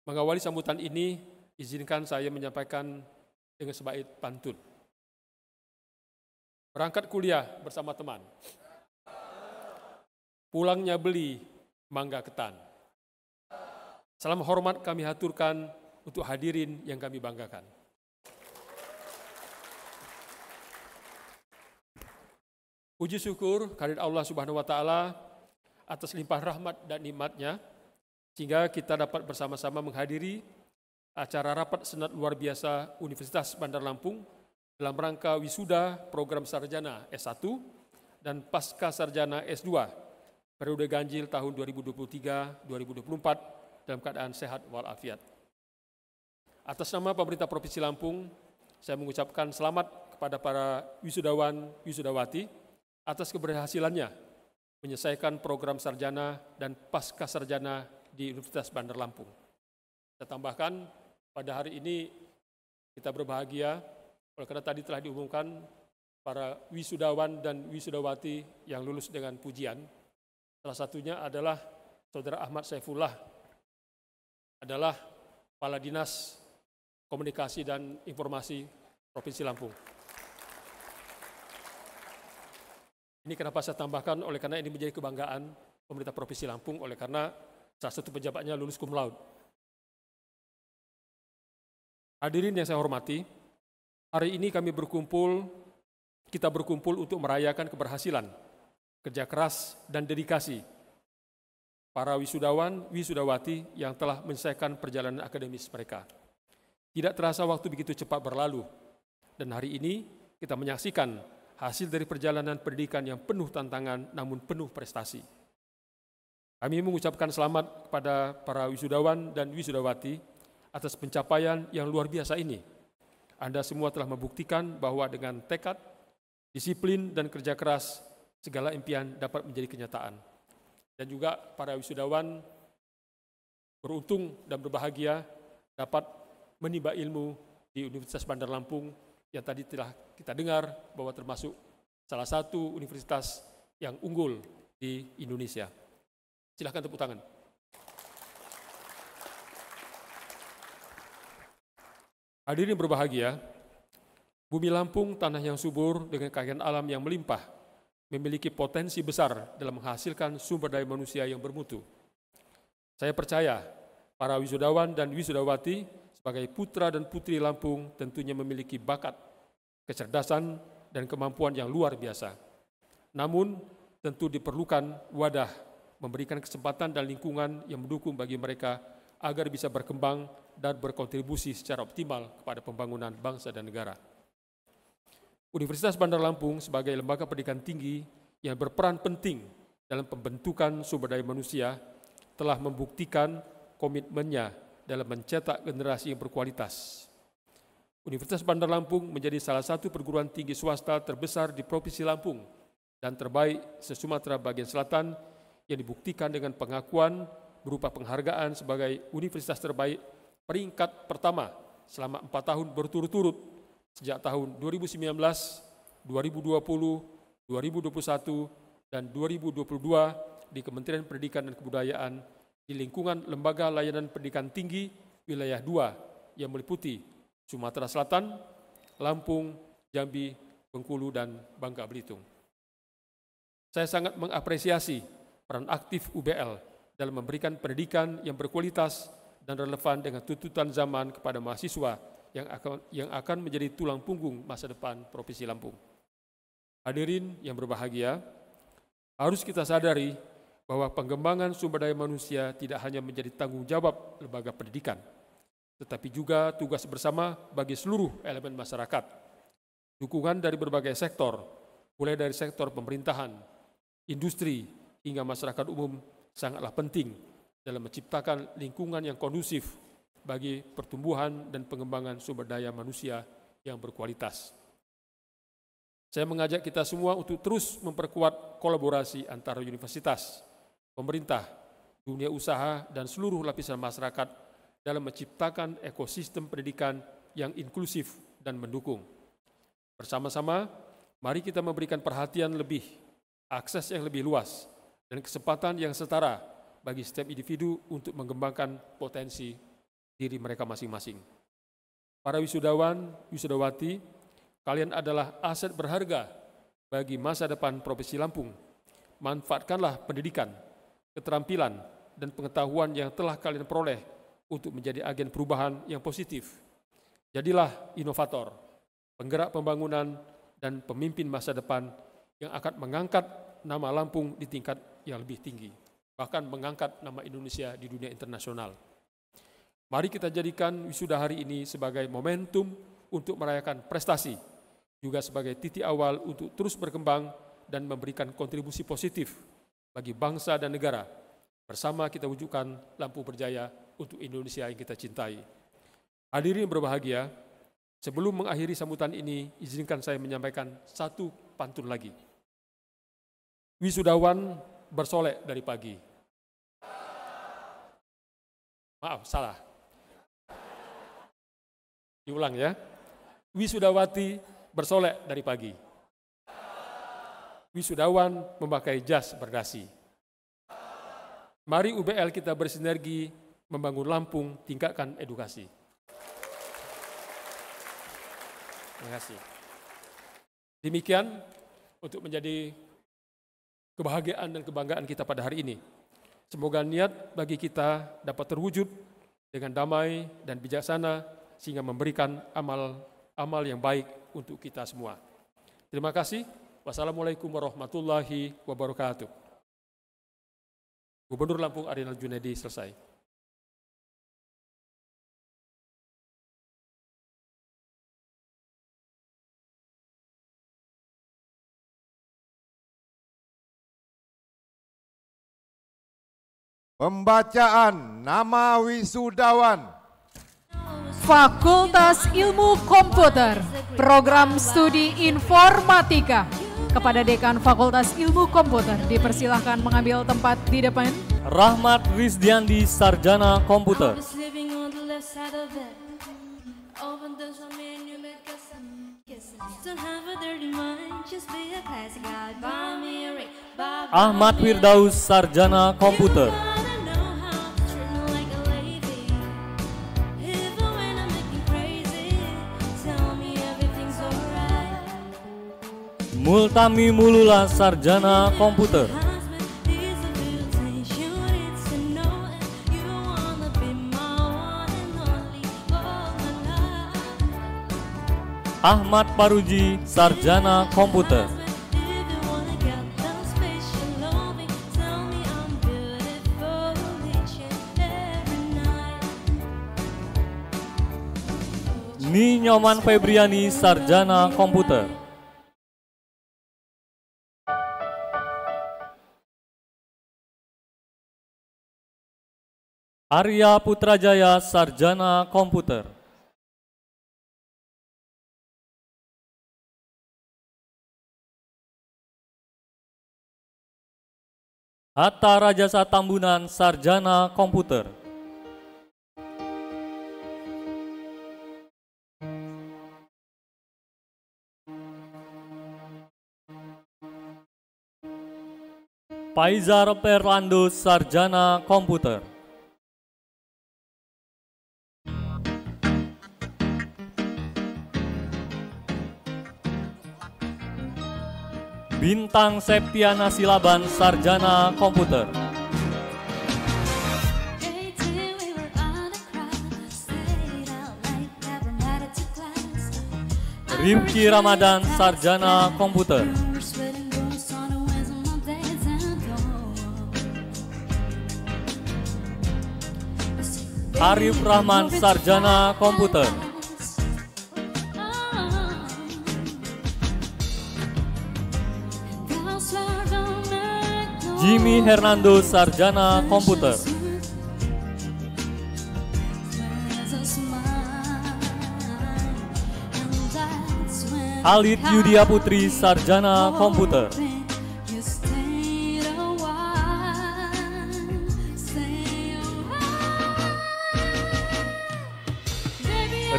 Mengawali sambutan ini, izinkan saya menyampaikan dengan sebait pantun. Berangkat kuliah bersama teman, pulangnya beli mangga ketan. Salam hormat kami haturkan untuk hadirin yang kami banggakan. Puji syukur kehadirat Allah Subhanahu wa Ta'ala atas limpah rahmat dan nikmatnya, sehingga kita dapat bersama-sama menghadiri acara rapat senat luar biasa Universitas Bandar Lampung dalam rangka wisuda program sarjana S1 dan pasca sarjana S2 periode ganjil tahun 2023-2024 dalam keadaan sehat walafiat. Atas nama pemerintah Provinsi Lampung, saya mengucapkan selamat kepada para wisudawan, wisudawati atas keberhasilannya menyelesaikan program sarjana dan pasca sarjana di Universitas Bandar Lampung. Saya tambahkan, pada hari ini kita berbahagia, oleh karena tadi telah diumumkan para wisudawan dan wisudawati yang lulus dengan pujian. Salah satunya adalah Saudara Ahmad Saifullah, adalah Kepala Dinas Komunikasi dan Informasi Provinsi Lampung. Ini kenapa saya tambahkan, oleh karena ini menjadi kebanggaan pemerintah Provinsi Lampung, oleh karena salah satu pejabatnya lulus cum laude. Hadirin yang saya hormati, hari ini kita berkumpul untuk merayakan keberhasilan, kerja keras, dan dedikasi para wisudawan, wisudawati yang telah menyelesaikan perjalanan akademis mereka. Tidak terasa waktu begitu cepat berlalu, dan hari ini kita menyaksikan hasil dari perjalanan pendidikan yang penuh tantangan namun penuh prestasi. Kami mengucapkan selamat kepada para wisudawan dan wisudawati atas pencapaian yang luar biasa ini. Anda semua telah membuktikan bahwa dengan tekad, disiplin, dan kerja keras, segala impian dapat menjadi kenyataan. Dan juga para wisudawan beruntung dan berbahagia dapat menimba ilmu di Universitas Bandar Lampung yang tadi telah kita dengar bahwa termasuk salah satu universitas yang unggul di Indonesia. Silakan tepuk tangan. Hadirin berbahagia, bumi Lampung, tanah yang subur dengan kekayaan alam yang melimpah, memiliki potensi besar dalam menghasilkan sumber daya manusia yang bermutu. Saya percaya para wisudawan dan wisudawati sebagai putra dan putri Lampung tentunya memiliki bakat, kecerdasan, dan kemampuan yang luar biasa. Namun, tentu diperlukan wadah, memberikan kesempatan dan lingkungan yang mendukung bagi mereka agar bisa berkembang dan berkontribusi secara optimal kepada pembangunan bangsa dan negara. Universitas Bandar Lampung sebagai lembaga pendidikan tinggi yang berperan penting dalam pembentukan sumber daya manusia telah membuktikan komitmennya dalam mencetak generasi yang berkualitas. Universitas Bandar Lampung menjadi salah satu perguruan tinggi swasta terbesar di Provinsi Lampung dan terbaik se-Sumatera bagian selatan yang dibuktikan dengan pengakuan berupa penghargaan sebagai universitas terbaik peringkat pertama selama 4 tahun berturut-turut sejak tahun 2019, 2020, 2021, dan 2022 di Kementerian Pendidikan dan Kebudayaan di lingkungan Lembaga Layanan Pendidikan Tinggi Wilayah 2 yang meliputi Sumatera Selatan, Lampung, Jambi, Bengkulu, dan Bangka Belitung. Saya sangat mengapresiasi peran aktif UBL dalam memberikan pendidikan yang berkualitas dan relevan dengan tuntutan zaman kepada mahasiswa yang akan menjadi tulang punggung masa depan Provinsi Lampung. Hadirin yang berbahagia, harus kita sadari bahwa pengembangan sumber daya manusia tidak hanya menjadi tanggung jawab lembaga pendidikan, tetapi juga tugas bersama bagi seluruh elemen masyarakat. Dukungan dari berbagai sektor, mulai dari sektor pemerintahan, industri, hingga masyarakat umum sangatlah penting dalam menciptakan lingkungan yang kondusif bagi pertumbuhan dan pengembangan sumber daya manusia yang berkualitas. Saya mengajak kita semua untuk terus memperkuat kolaborasi antara universitas, pemerintah, dunia usaha, dan seluruh lapisan masyarakat dalam menciptakan ekosistem pendidikan yang inklusif dan mendukung. Bersama-sama, mari kita memberikan perhatian lebih, akses yang lebih luas, dan kesempatan yang setara bagi setiap individu untuk mengembangkan potensi diri mereka masing-masing. Para wisudawan, wisudawati, kalian adalah aset berharga bagi masa depan Provinsi Lampung. Manfaatkanlah pendidikan, keterampilan, dan pengetahuan yang telah kalian peroleh untuk menjadi agen perubahan yang positif. Jadilah inovator, penggerak pembangunan, dan pemimpin masa depan yang akan mengangkat nama Lampung di tingkat yang lebih tinggi, bahkan mengangkat nama Indonesia di dunia internasional. Mari kita jadikan wisuda hari ini sebagai momentum untuk merayakan prestasi, juga sebagai titik awal untuk terus berkembang dan memberikan kontribusi positif bagi bangsa dan negara. Bersama kita wujudkan Lampung Berjaya untuk Indonesia yang kita cintai. Hadirin berbahagia, sebelum mengakhiri sambutan ini, izinkan saya menyampaikan satu pantun lagi. Wisudawan bersolek dari pagi. Maaf, salah. Diulang ya. Wisudawati bersolek dari pagi. wisudawan memakai jas berdasi. Mari UBL kita bersinergi membangun Lampung, tingkatkan edukasi. Terima kasih. Demikian untuk menjadi kebahagiaan dan kebanggaan kita pada hari ini. Semoga niat bagi kita dapat terwujud dengan damai dan bijaksana sehingga memberikan amal yang baik untuk kita semua. Terima kasih. Wassalamualaikum warahmatullahi wabarakatuh. Gubernur Lampung Arinal Junaidi selesai. Pembacaan nama wisudawan. Fakultas Ilmu Komputer, Program Studi Informatika. Kepada Dekan Fakultas Ilmu Komputer, dipersilahkan mengambil tempat di depan. Rahmat Rizdiandi, Sarjana Komputer. Ahmad Firdaus, Sarjana Komputer. Multami Mulula, Sarjana Komputer. Ahmad Paruji, Sarjana Komputer. Ni Nyoman Febriani, Sarjana Komputer. Arya Putrajaya, Sarjana Komputer. Hatta Rajasa Tambunan, Sarjana Komputer. Faizar Perlando, Sarjana Komputer. Bintang Septiana Silaban, Sarjana Komputer. Rifki Ramadan, Sarjana Komputer. Arif Rahman, Sarjana Komputer. Jimmy Hernando, Sarjana Komputer. Halid Yudia Putri, Sarjana Komputer.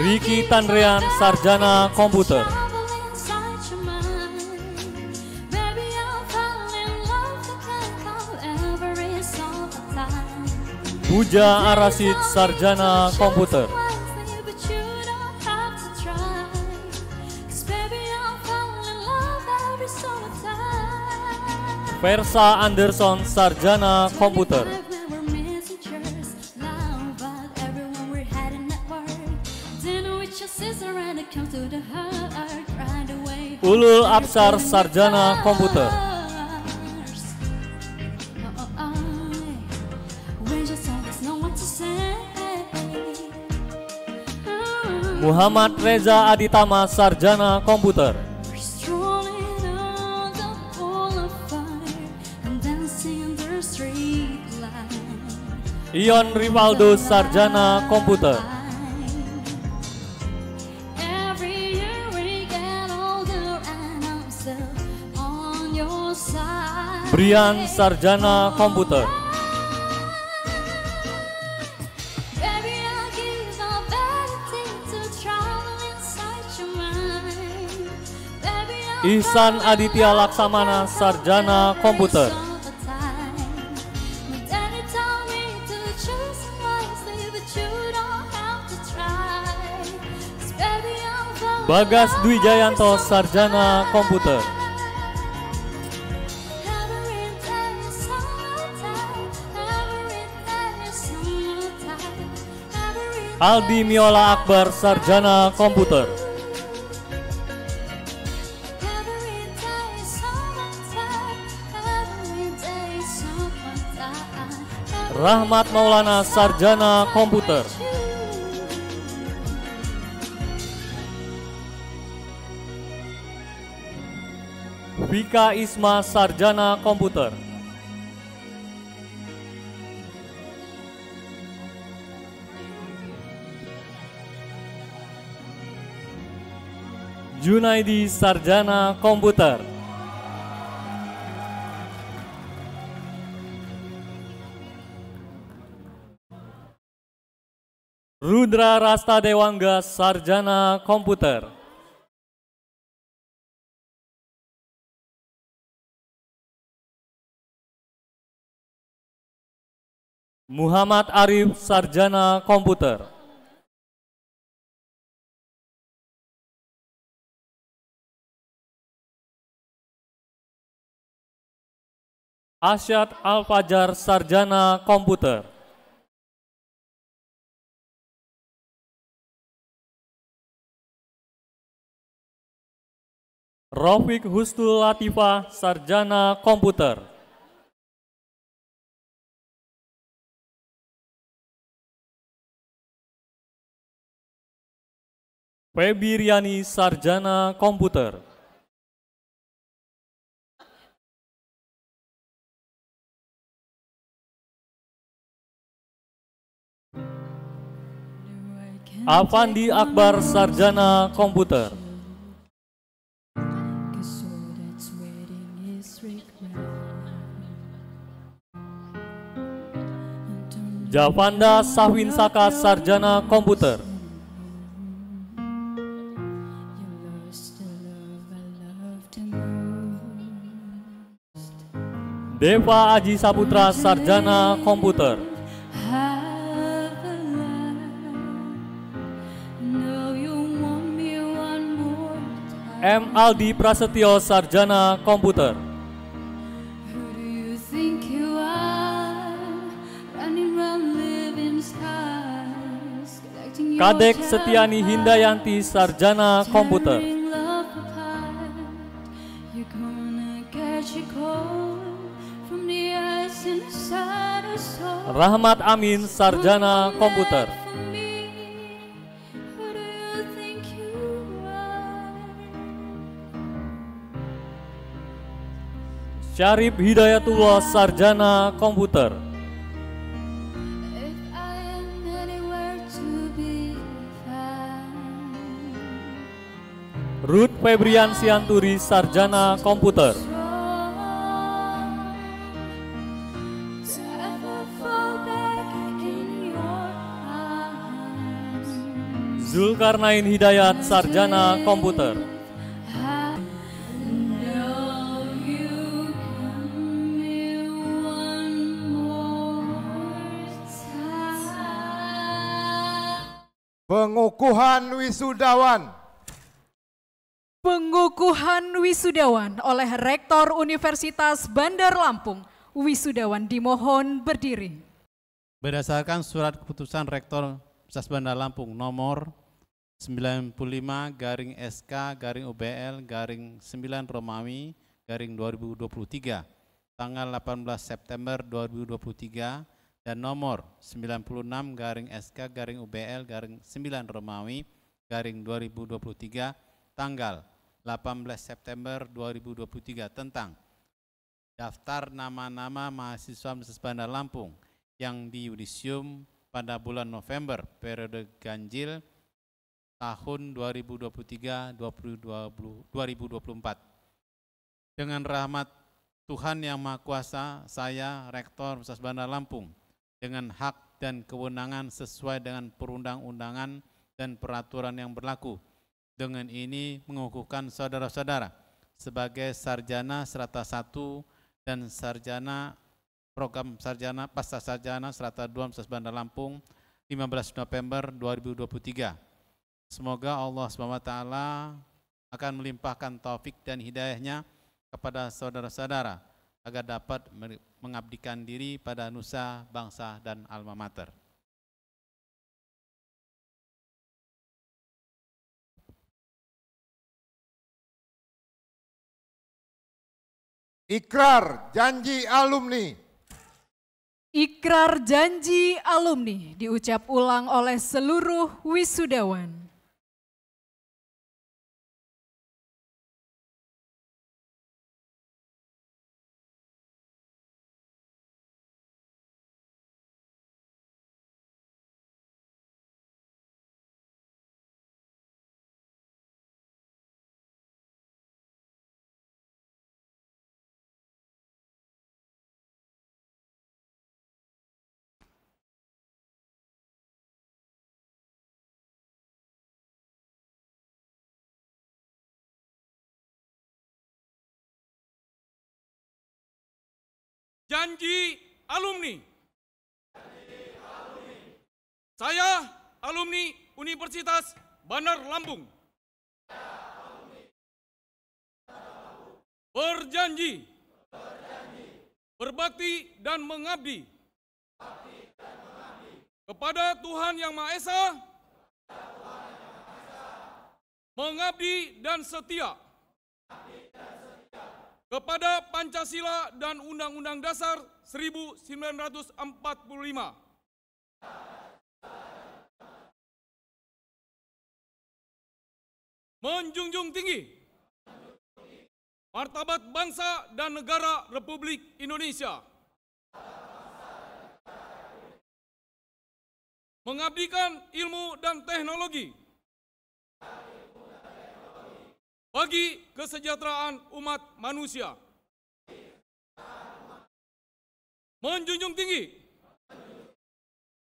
Ricky Tandrean, Sarjana Komputer. Puja Arasid, Sarjana Komputer. Versa Anderson, Sarjana Komputer. Ulul Absar, Sarjana Komputer. Muhammad Reza Aditama, Sarjana Komputer. Ion Rivaldo, Sarjana Komputer. Brian, Sarjana Komputer. Ihsan Aditya Laksamana, Sarjana Komputer. Bagas Dwi Jayanto, Sarjana Komputer. Aldi Miola Akbar, Sarjana Komputer. Rahmat Maulana, Sarjana Komputer. Vika Isma, Sarjana Komputer. Junaidi, Sarjana Komputer. Rudra Rasta Dewangga, Sarjana Komputer. Muhammad Arif, Sarjana Komputer. Asyad Al-Fajar, Sarjana Komputer. Rafiq Husnul Latifah, Sarjana Komputer. Febi Riani, Sarjana Komputer. Afandi Akbar, Sarjana Komputer. Javanda Sahwin Saka, Sarjana Komputer. Deva Aji Saputra, Sarjana Komputer. M. Aldi Prasetyo, Sarjana Komputer. Kadek Setiani Hindayanti, Sarjana Komputer. Rahmat Amin, Sarjana Komputer. Syarif Hidayatullah, Sarjana Komputer. Ruth Febrian Sianturi, Sarjana Komputer. Zulkarnain Hidayat, Sarjana Komputer. Pengukuhan wisudawan. Pengukuhan wisudawan oleh Rektor Universitas Bandar Lampung. Wisudawan dimohon berdiri. Berdasarkan surat keputusan Rektor Universitas Bandar Lampung nomor 95/SK/UBL/9 Romawi -2023 tanggal 18 September 2023 dan nomor 96/SK/UBL/9 Romawi -2023 tanggal 18 September 2023 tentang daftar nama-nama mahasiswa Universitas Bandar Lampung yang di yudisium pada bulan November periode ganjil tahun 2023-2024. Dengan rahmat Tuhan Yang Maha Kuasa, saya Rektor Universitas Bandar Lampung dengan hak dan kewenangan sesuai dengan perundang-undangan dan peraturan yang berlaku. Dengan ini mengukuhkan saudara-saudara sebagai sarjana Strata 1 dan sarjana program sarjana pasca sarjana Strata 2 Universitas Bandar Lampung 15 November 2023. Semoga Allah SWT akan melimpahkan taufik dan hidayahnya kepada saudara-saudara agar dapat mengabdikan diri pada nusa, bangsa, dan alma mater. Ikrar janji alumni. Ikrar janji alumni diucap ulang oleh seluruh wisudawan. Janji alumni. Saya alumni Universitas Bandar Lampung. Berjanji. Berbakti dan mengabdi. Kepada Tuhan Yang Maha Esa. Mengabdi dan setia. Kepada Pancasila dan Undang-Undang Dasar 1945. Menjunjung tinggi martabat bangsa dan negara Republik Indonesia. Mengabdikan ilmu dan teknologi bagi kesejahteraan umat manusia. Menjunjung tinggi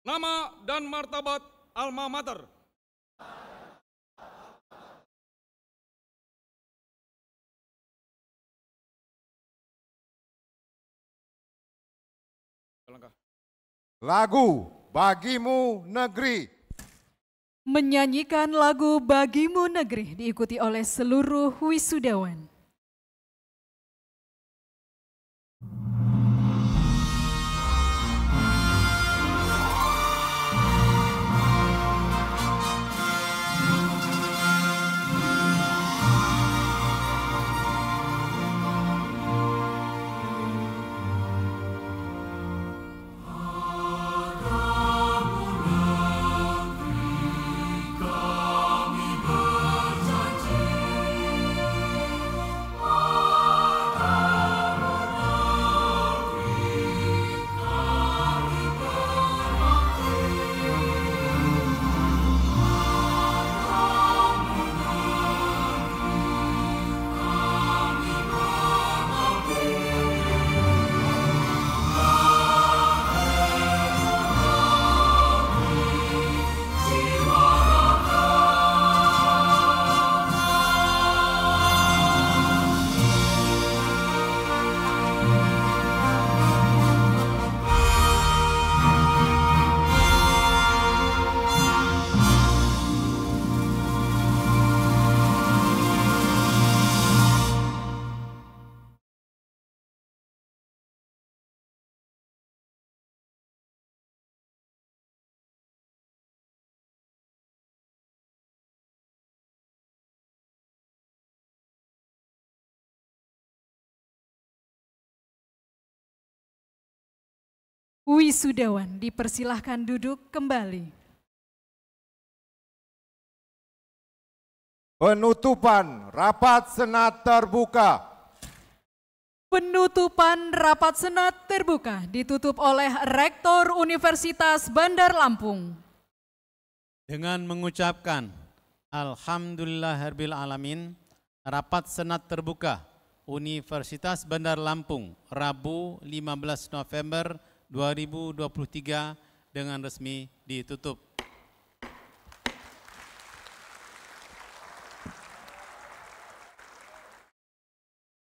nama dan martabat alma mater. Lagu Bagimu Negeri. Menyanyikan lagu Bagimu Negeri diikuti oleh seluruh wisudawan. Wisudawan dipersilahkan duduk kembali. Penutupan rapat senat terbuka. Penutupan rapat senat terbuka ditutup oleh Rektor Universitas Bandar Lampung. Dengan mengucapkan Alhamdulillahirabbil alamin, rapat senat terbuka Universitas Bandar Lampung Rabu 15 November 2023 dengan resmi ditutup.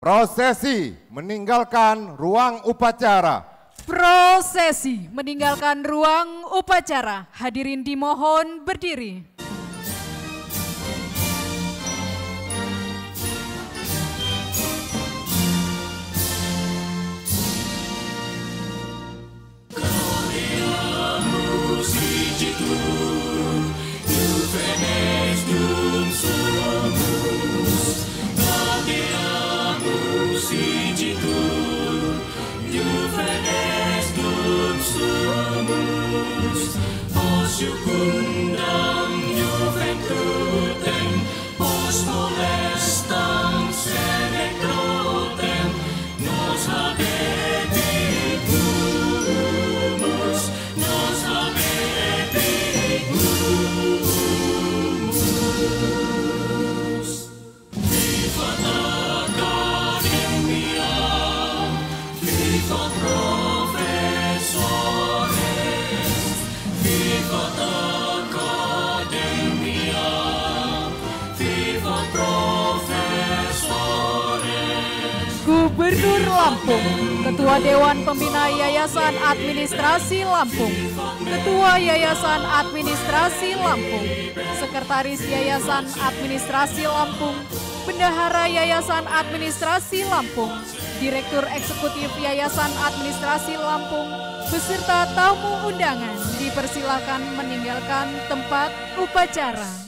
Prosesi meninggalkan ruang upacara. Prosesi meninggalkan ruang upacara. Hadirin dimohon berdiri. Secundam juventutem post molestam selectrotem nos habetimus Vivat Academia, vivat professores, vivat Academia, vivat professores. Gubernur Lampung, Ketua Dewan Pembina Yayasan Administrasi Lampung, Ketua Yayasan Administrasi Lampung, Sekretaris Yayasan Administrasi Lampung, Bendahara Yayasan Administrasi Lampung, Direktur Eksekutif Yayasan Administrasi Lampung, beserta tamu undangan dipersilakan meninggalkan tempat upacara.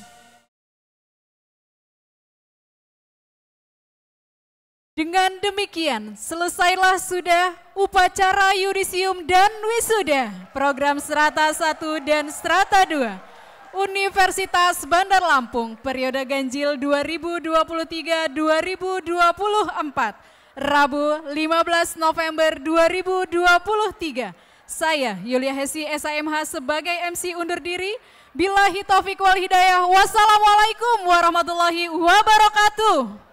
Dengan demikian, selesailah sudah upacara yudisium dan wisuda program Strata 1 dan Strata 2 Universitas Bandar Lampung periode ganjil 2023-2024 Rabu 15 November 2023. Saya Yulia Hesi SAMH sebagai MC undur diri. Billahi taufiq wal hidayah. Wassalamualaikum warahmatullahi wabarakatuh.